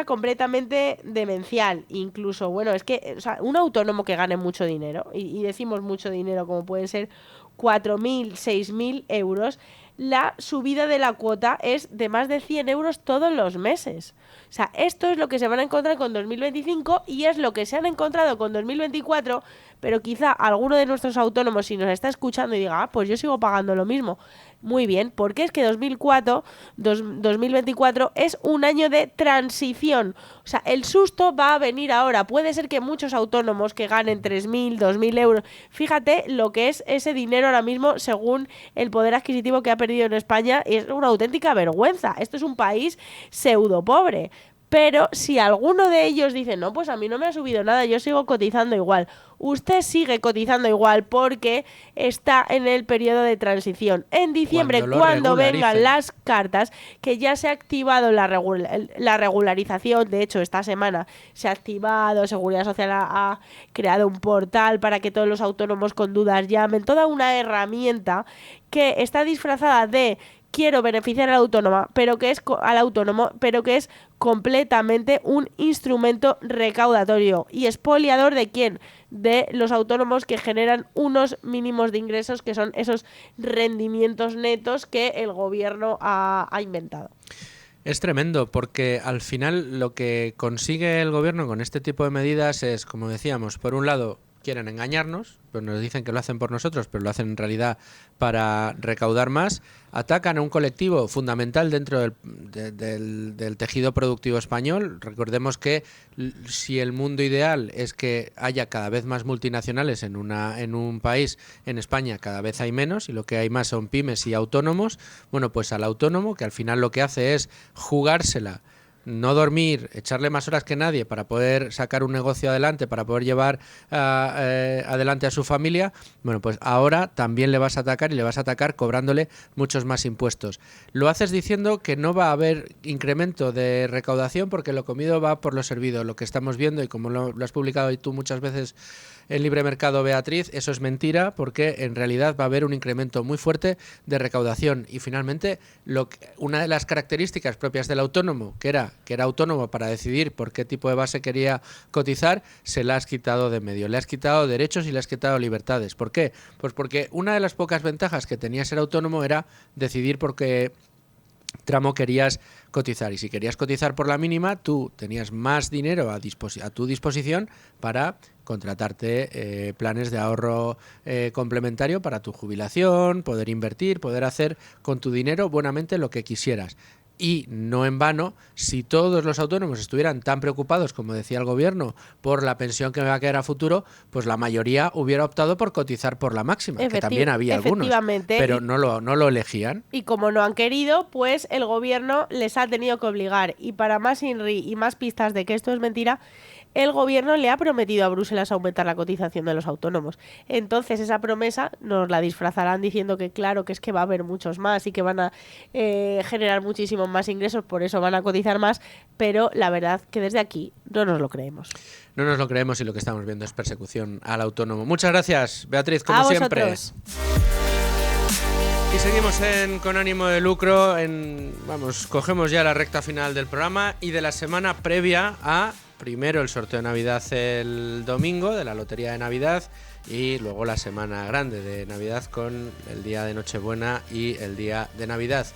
completamente demencial. Incluso, bueno, es que o sea, un autónomo que gane mucho dinero, y decimos mucho dinero como pueden ser 4.000, 6.000 euros, la subida de la cuota es de más de 100 euros todos los meses. O sea, esto es lo que se van a encontrar con 2025 y es lo que se han encontrado con 2024, pero quizá alguno de nuestros autónomos, si nos está escuchando y diga, pues yo sigo pagando lo mismo. Muy bien, porque es que 2024 es un año de transición. O sea, el susto va a venir ahora. Puede ser que muchos autónomos que ganen 3.000, 2.000 euros, fíjate lo que es ese dinero ahora mismo según el poder adquisitivo que ha perdido en España, es una auténtica vergüenza. Esto es un país pseudo pobre. Pero si alguno de ellos dice, no, pues a mí no me ha subido nada, yo sigo cotizando igual. Usted sigue cotizando igual porque está en el periodo de transición. En diciembre, cuando vengan las cartas, que ya se ha activado la regularización, de hecho esta semana se ha activado, Seguridad Social ha creado un portal para que todos los autónomos con dudas llamen, toda una herramienta que está disfrazada de quiero beneficiar al autónomo, pero que es completamente un instrumento recaudatorio y expoliador ¿de quién? De los autónomos que generan unos mínimos de ingresos, que son esos rendimientos netos que el gobierno ha inventado. Es tremendo, porque al final lo que consigue el gobierno con este tipo de medidas es, como decíamos, por un lado quieren engañarnos, pues nos dicen que lo hacen por nosotros, pero lo hacen en realidad para recaudar más. Atacan a un colectivo fundamental dentro del tejido productivo español. Recordemos que si el mundo ideal es que haya cada vez más multinacionales en un país, en España cada vez hay menos, y lo que hay más son pymes y autónomos. Bueno, pues al autónomo, que al final lo que hace es jugársela, no dormir, echarle más horas que nadie para poder sacar un negocio adelante, para poder llevar adelante a su familia, bueno, pues ahora también le vas a atacar, y le vas a atacar cobrándole muchos más impuestos. Lo haces diciendo que no va a haber incremento de recaudación porque lo comido va por lo servido. Lo que estamos viendo, y como lo has publicado y tú muchas veces en Libre Mercado, Beatriz, eso es mentira, porque en realidad va a haber un incremento muy fuerte de recaudación. Y finalmente, una de las características propias del autónomo, que era autónomo para decidir por qué tipo de base quería cotizar, se la has quitado de medio. Le has quitado derechos y le has quitado libertades. ¿Por qué? Pues porque una de las pocas ventajas que tenía ser autónomo era decidir por qué tramo querías cotizar, y si querías cotizar por la mínima, tú tenías más dinero a tu disposición para contratarte planes de ahorro complementario para tu jubilación, poder invertir, poder hacer con tu dinero buenamente lo que quisieras. Y no en vano, si todos los autónomos estuvieran tan preocupados, como decía el gobierno, por la pensión que me va a quedar a futuro, pues la mayoría hubiera optado por cotizar por la máxima, que también había algunos, pero no lo elegían. Y como no han querido, pues el gobierno les ha tenido que obligar. Y para más INRI y más pistas de que esto es mentira, el gobierno le ha prometido a Bruselas aumentar la cotización de los autónomos. Entonces esa promesa nos la disfrazarán diciendo que claro, que es que va a haber muchos más y que van a generar muchísimos más ingresos, por eso van a cotizar más, pero la verdad que desde aquí no nos lo creemos. No nos lo creemos, y lo que estamos viendo es persecución al autónomo. Muchas gracias, Beatriz, como siempre. Vosotros. Y seguimos con ánimo de lucro. Cogemos ya la recta final del programa y de la semana previa a, primero, el sorteo de Navidad el domingo de la Lotería de Navidad, y luego la semana grande de Navidad con el día de Nochebuena y el día de Navidad.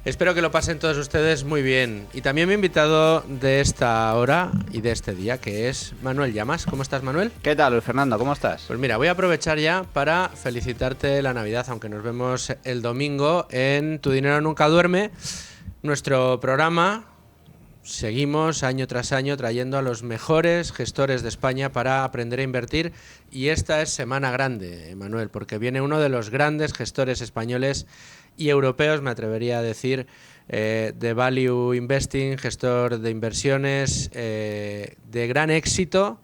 Espero que lo pasen todos ustedes muy bien. Y también mi invitado de esta hora y de este día, que es Manuel Llamas. ¿Cómo estás, Manuel? ¿Qué tal, Luis Fernando? ¿Cómo estás? Pues mira, voy a aprovechar ya para felicitarte la Navidad, aunque nos vemos el domingo en Tu Dinero Nunca Duerme, nuestro programa. Seguimos año tras año trayendo a los mejores gestores de España para aprender a invertir, y esta es semana grande, Manuel, porque viene uno de los grandes gestores españoles y europeos, me atrevería a decir, de Value Investing, gestor de inversiones de gran éxito,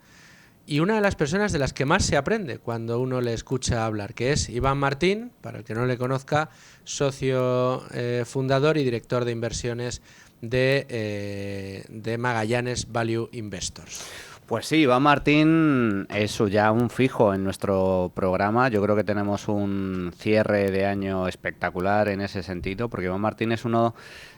y una de las personas de las que más se aprende cuando uno le escucha hablar, que es Iván Martín, para el que no le conozca, socio fundador y director de inversiones de Magallanes Value Investors. Pues sí, Iván Martín es ya un fijo en nuestro programa. Yo creo que tenemos un cierre de año espectacular en ese sentido, porque Iván Martín es uno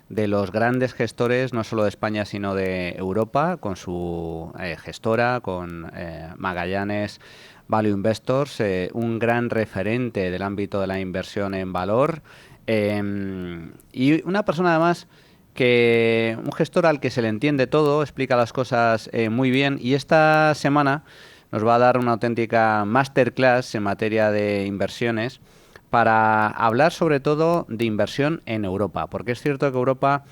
de los grandes gestores, no solo de España, sino de Europa, con su gestora, con Magallanes Value Investors, un gran referente del ámbito de la inversión en valor, y una persona además un gestor al que se le entiende todo, explica las cosas muy bien, y esta semana nos va a dar una auténtica masterclass en materia de inversiones para hablar sobre todo de inversión en Europa, porque es cierto que Europa,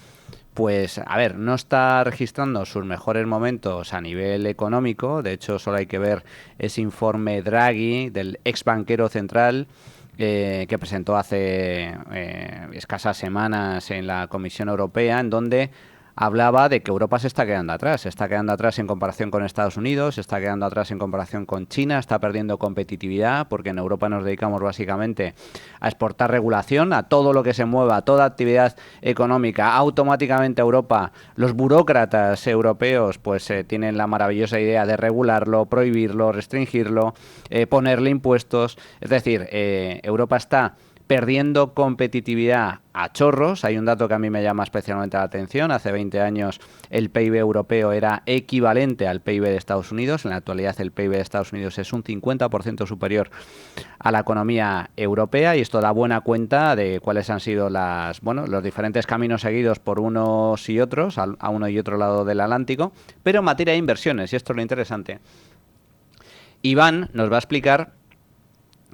pues, a ver, no está registrando sus mejores momentos a nivel económico. De hecho, solo hay que ver ese informe Draghi del ex banquero central, que presentó hace escasas semanas en la Comisión Europea, en donde hablaba de que Europa se está quedando atrás en comparación con Estados Unidos, se está quedando atrás en comparación con China, está perdiendo competitividad, porque en Europa nos dedicamos básicamente a exportar regulación, a todo lo que se mueva, a toda actividad económica, automáticamente a Europa. Los burócratas europeos pues tienen la maravillosa idea de regularlo, prohibirlo, restringirlo, ponerle impuestos. Es decir, Europa está perdiendo competitividad a chorros. Hay un dato que a mí me llama especialmente la atención. Hace 20 años el PIB europeo era equivalente al PIB de Estados Unidos. En la actualidad el PIB de Estados Unidos es un 50% superior a la economía europea, y esto da buena cuenta de cuáles han sido los diferentes caminos seguidos por unos y otros, a uno y otro lado del Atlántico. Pero en materia de inversiones, y esto es lo interesante, Iván nos va a explicar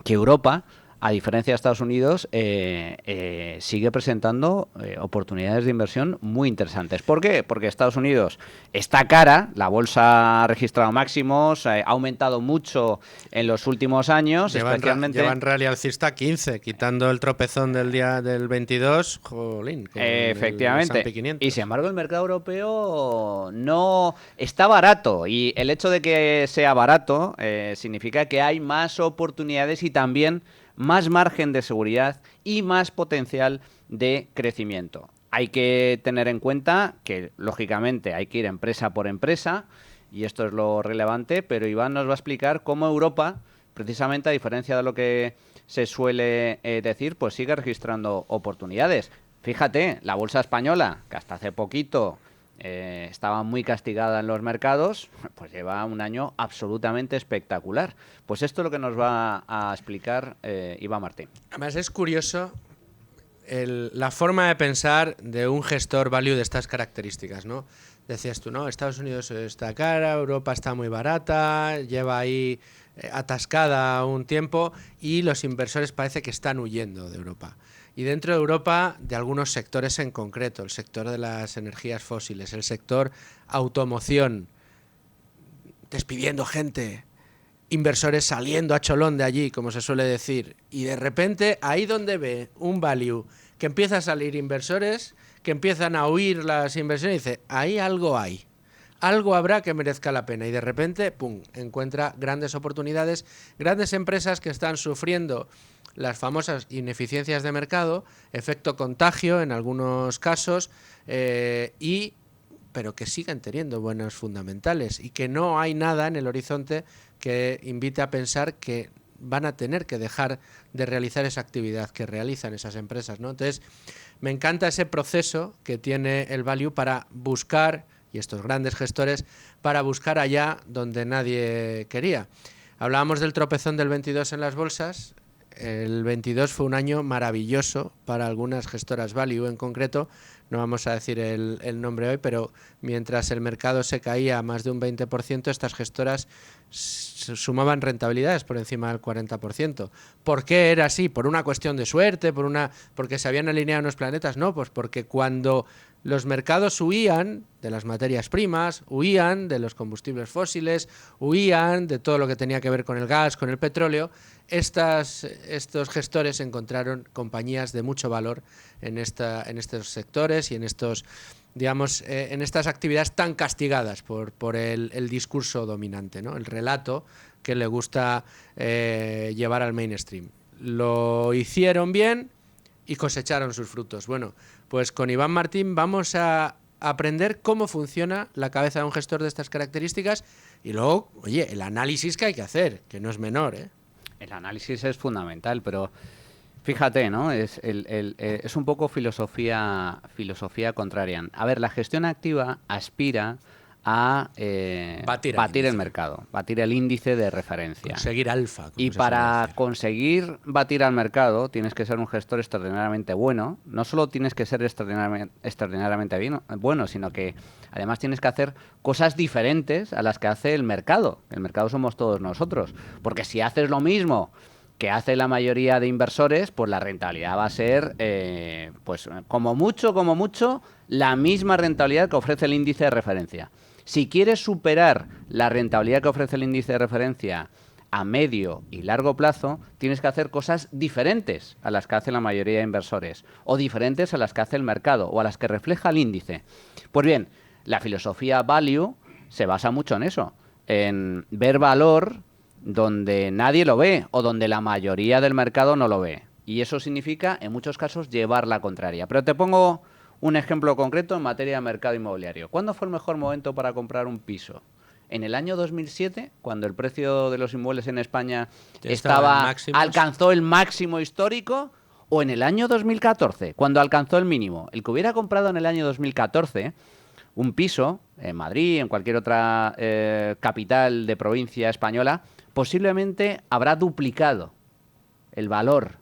que Europa, a diferencia de Estados Unidos, sigue presentando oportunidades de inversión muy interesantes. ¿Por qué? Porque Estados Unidos está cara, la bolsa ha registrado máximos, ha aumentado mucho en los últimos años, especialmente... Llevan rally alcista 15, quitando el tropezón del día del 22, jolín, con efectivamente. el S&P 500. Y sin embargo el mercado europeo no está barato, y el hecho de que sea barato significa que hay más oportunidades y también más margen de seguridad y más potencial de crecimiento. Hay que tener en cuenta que, lógicamente, hay que ir empresa por empresa, y esto es lo relevante, pero Iván nos va a explicar cómo Europa, precisamente a diferencia de lo que se suele decir, pues sigue registrando oportunidades. Fíjate, la bolsa española, que hasta hace poquito estaba muy castigada en los mercados, pues lleva un año absolutamente espectacular. Pues esto es lo que nos va a explicar Iván Martín. Además es curioso la forma de pensar de un gestor value de estas características, ¿no? Decías tú, no, Estados Unidos está cara, Europa está muy barata, lleva ahí atascada un tiempo, y los inversores parece que están huyendo de Europa. Y dentro de Europa, de algunos sectores en concreto, el sector de las energías fósiles, el sector automoción, despidiendo gente, inversores saliendo a cholón de allí, como se suele decir, y de repente, ahí donde ve un value que empieza a salir inversores, que empiezan a huir las inversiones, dice, ahí algo hay. Algo habrá que merezca la pena, y de repente, ¡pum!, encuentra grandes oportunidades, grandes empresas que están sufriendo las famosas ineficiencias de mercado, efecto contagio en algunos casos, pero que siguen teniendo buenos fundamentales, y que no hay nada en el horizonte que invite a pensar que van a tener que dejar de realizar esa actividad que realizan esas empresas, ¿no? Entonces, me encanta ese proceso que tiene el value para buscar, y estos grandes gestores, para buscar allá donde nadie quería. Hablábamos del tropezón del 22 en las bolsas. El 22 fue un año maravilloso para algunas gestoras value en concreto, no vamos a decir el nombre hoy, pero mientras el mercado se caía más de un 20%, estas gestoras sumaban rentabilidades por encima del 40%. ¿Por qué era así? ¿Por una cuestión de suerte? ¿Porque se habían alineado unos planetas? No, pues porque cuando los mercados huían de las materias primas, huían de los combustibles fósiles, huían de todo lo que tenía que ver con el gas, con el petróleo, estos gestores encontraron compañías de mucho valor en estos sectores y en estos, digamos, en estas actividades tan castigadas por el discurso dominante, ¿no? El relato que le gusta llevar al mainstream. Lo hicieron bien y cosecharon sus frutos. Bueno, pues con Iván Martín vamos a aprender cómo funciona la cabeza de un gestor de estas características, y luego, oye, el análisis que hay que hacer, que no es menor, ¿eh? El análisis es fundamental, pero fíjate, ¿no? Es un poco filosofía contraria. A ver, la gestión activa aspira a batir el mercado, batir el índice de referencia. Conseguir alfa. Y para conseguir batir al mercado tienes que ser un gestor extraordinariamente bueno. No solo tienes que ser extraordinariamente bueno, sino que además tienes que hacer cosas diferentes a las que hace el mercado. El mercado somos todos nosotros. Porque si haces lo mismo que hace la mayoría de inversores, pues la rentabilidad va a ser, pues como mucho, la misma rentabilidad que ofrece el índice de referencia. Si quieres superar la rentabilidad que ofrece el índice de referencia a medio y largo plazo, tienes que hacer cosas diferentes a las que hace la mayoría de inversores, o diferentes a las que hace el mercado, o a las que refleja el índice. Pues bien, la filosofía value se basa mucho en eso, en ver valor donde nadie lo ve, o donde la mayoría del mercado no lo ve. Y eso significa, en muchos casos, llevar la contraria. Pero te pongo un ejemplo concreto en materia de mercado inmobiliario. ¿Cuándo fue el mejor momento para comprar un piso? ¿En el año 2007, cuando el precio de los inmuebles en España alcanzó el máximo histórico? o en el año 2014, cuando alcanzó el mínimo. El que hubiera comprado en el año 2014 un piso en Madrid, en cualquier otra capital de provincia española, posiblemente habrá duplicado el valor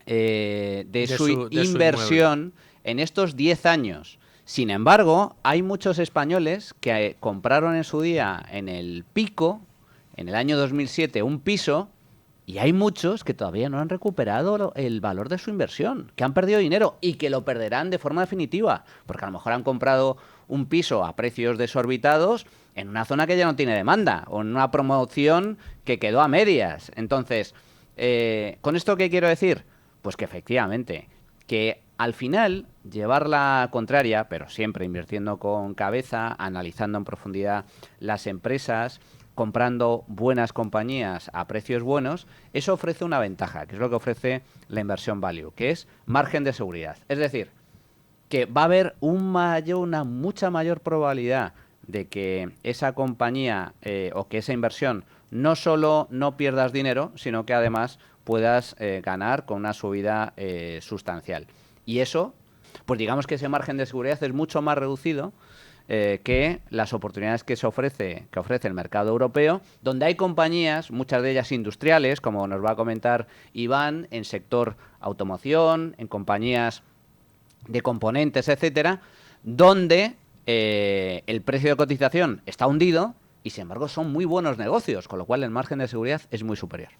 de su inversión en estos 10 años. Sin embargo, hay muchos españoles que compraron en su día, en el pico, en el año 2007, un piso, y hay muchos que todavía no han recuperado el valor de su inversión, que han perdido dinero y que lo perderán de forma definitiva, porque a lo mejor han comprado un piso a precios desorbitados en una zona que ya no tiene demanda, o en una promoción que quedó a medias. Entonces, ¿con esto qué quiero decir? Pues que efectivamente, que al final llevar la contraria, pero siempre invirtiendo con cabeza, analizando en profundidad las empresas, comprando buenas compañías a precios buenos, eso ofrece una ventaja, que es lo que ofrece la inversión value, que es margen de seguridad. Es decir, que va a haber una mucha mayor probabilidad de que esa compañía o que esa inversión no solo no pierdas dinero, sino que además puedas ganar con una subida sustancial. Y eso, pues digamos que ese margen de seguridad es mucho más reducido que las oportunidades que ofrece el mercado europeo, donde hay compañías, muchas de ellas industriales, como nos va a comentar Iván, en sector automoción, en compañías de componentes, etcétera, donde el precio de cotización está hundido y, sin embargo, son muy buenos negocios, con lo cual el margen de seguridad es muy superior.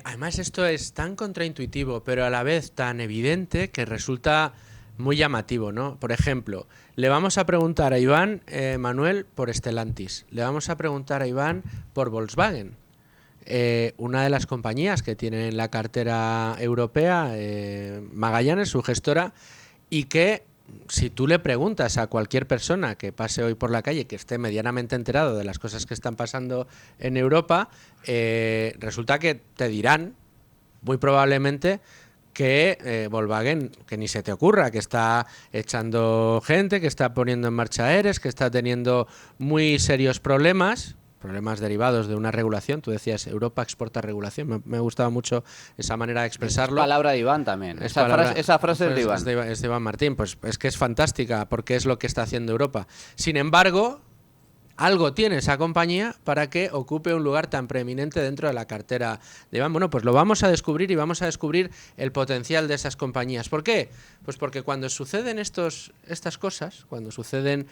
Además, esto es tan contraintuitivo, pero a la vez tan evidente que resulta muy llamativo, ¿no? Por ejemplo, le vamos a preguntar a Iván, Manuel, por Stellantis. Le vamos a preguntar a Iván por Volkswagen. Una de las compañías que tiene en la cartera europea, Magallanes, su gestora, y que si tú le preguntas a cualquier persona que pase hoy por la calle, que esté medianamente enterado de las cosas que están pasando en Europa, resulta que te dirán, muy probablemente, que Volkswagen, que ni se te ocurra, que está echando gente, que está poniendo en marcha ERES, que está teniendo muy serios problemas derivados de una regulación. Tú decías, Europa exporta regulación. Me gustaba mucho esa manera de expresarlo. Es palabra de Iván también. Esa frase es de Iván. Es de Iván Martín. Pues es que es fantástica porque es lo que está haciendo Europa. Sin embargo, algo tiene esa compañía para que ocupe un lugar tan preeminente dentro de la cartera de Iván. Bueno, pues lo vamos a descubrir y vamos a descubrir el potencial de esas compañías. ¿Por qué? Pues porque cuando suceden estas cosas, cuando suceden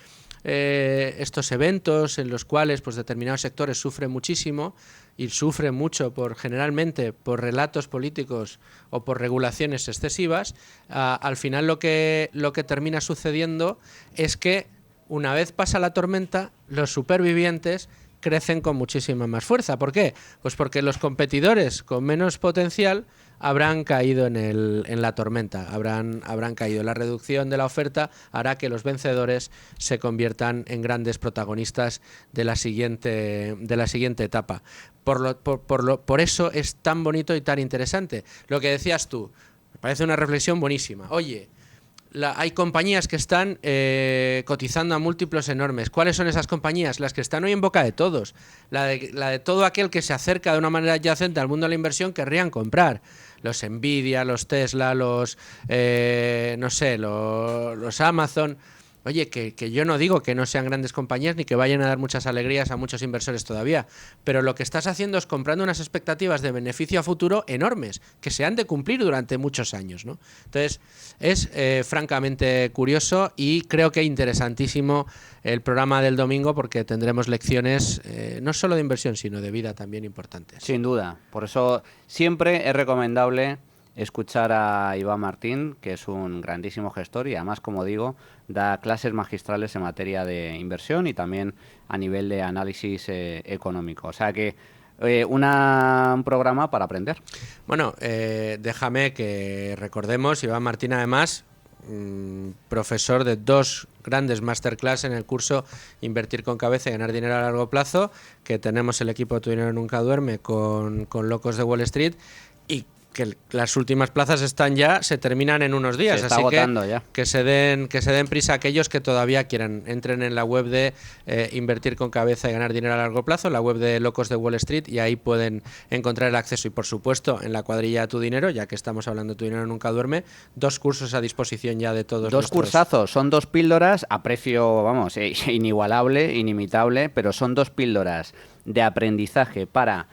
estos eventos en los cuales pues determinados sectores sufren muchísimo y sufren mucho generalmente por relatos políticos o por regulaciones excesivas, al final lo que termina sucediendo es que una vez pasa la tormenta, los supervivientes crecen con muchísima más fuerza. ¿Por qué? Pues porque los competidores con menos potencial habrán caído en la tormenta, habrán caído. La reducción de la oferta hará que los vencedores se conviertan en grandes protagonistas de la siguiente etapa. Por eso es tan bonito y tan interesante. Lo que decías tú, me parece una reflexión buenísima. Oye, hay compañías que están cotizando a múltiplos enormes. ¿Cuáles son esas compañías? Las que están hoy en boca de todos. La de todo aquel que se acerca de una manera adyacente al mundo de la inversión querrían comprar. Los Nvidia, los Tesla, los Amazon. Oye, que yo no digo que no sean grandes compañías ni que vayan a dar muchas alegrías a muchos inversores todavía, pero lo que estás haciendo es comprando unas expectativas de beneficio a futuro enormes, que se han de cumplir durante muchos años, ¿no? Entonces, es francamente curioso y creo que interesantísimo el programa del domingo porque tendremos lecciones no solo de inversión, sino de vida también importantes. Sin duda, por eso siempre es recomendable escuchar a Iván Martín, que es un grandísimo gestor y además, como digo, da clases magistrales en materia de inversión y también a nivel de análisis económico. O sea que un programa para aprender. Bueno, déjame que recordemos, Iván Martín además, profesor de 2 grandes masterclass en el curso Invertir con cabeza y ganar dinero a largo plazo, que tenemos el equipo Tu dinero nunca duerme con Locos de Wall Street, y que las últimas plazas están ya, se terminan en unos días, se está así agotando ya. que se den prisa aquellos que todavía quieran. Entren en la web de Invertir con Cabeza y Ganar Dinero a Largo Plazo, la web de Locos de Wall Street, y ahí pueden encontrar el acceso. Y por supuesto, en la cuadrilla Tu Dinero, ya que estamos hablando de Tu Dinero Nunca Duerme, 2 cursos a disposición ya de todos. 2 cursazos, son 2 píldoras a precio, vamos, inigualable, inimitable, pero son 2 píldoras de aprendizaje para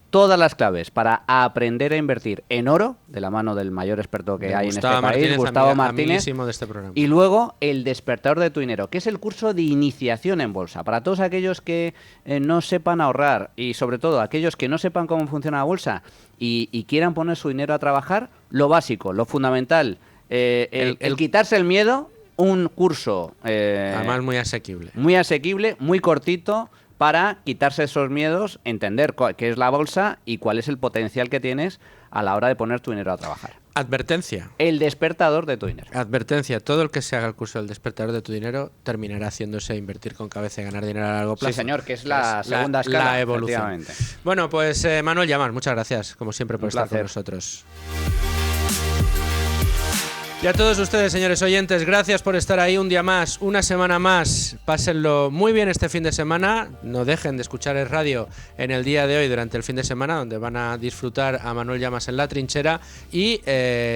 todas las claves para aprender a invertir en oro, de la mano del mayor experto que hay en este país, Gustavo Martínez, de este programa. Y luego el despertador de tu dinero, que es el curso de iniciación en bolsa, para todos aquellos que no sepan ahorrar y sobre todo aquellos que no sepan cómo funciona la bolsa y quieran poner su dinero a trabajar, lo básico, lo fundamental, el quitarse el miedo, un curso además muy asequible, muy cortito, para quitarse esos miedos, entender qué es la bolsa y cuál es el potencial que tienes a la hora de poner tu dinero a trabajar. Advertencia. El despertador de tu dinero. Advertencia. Todo el que se haga el curso del despertador de tu dinero terminará haciéndose Invertir con Cabeza y Ganar Dinero a Largo Plazo. Sí, señor, que es la segunda escala. La evolución. Bueno, pues Manuel Llamar, muchas gracias, como siempre, por estar con nosotros. Y a todos ustedes, señores oyentes, gracias por estar ahí un día más, una semana más. Pásenlo muy bien este fin de semana. No dejen de escuchar el radio en el día de hoy durante el fin de semana, donde van a disfrutar a Manuel Llamas en La Trinchera. Y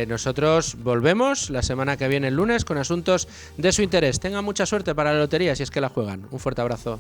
nosotros volvemos la semana que viene, el lunes, con asuntos de su interés. Tengan mucha suerte para la lotería si es que la juegan. Un fuerte abrazo.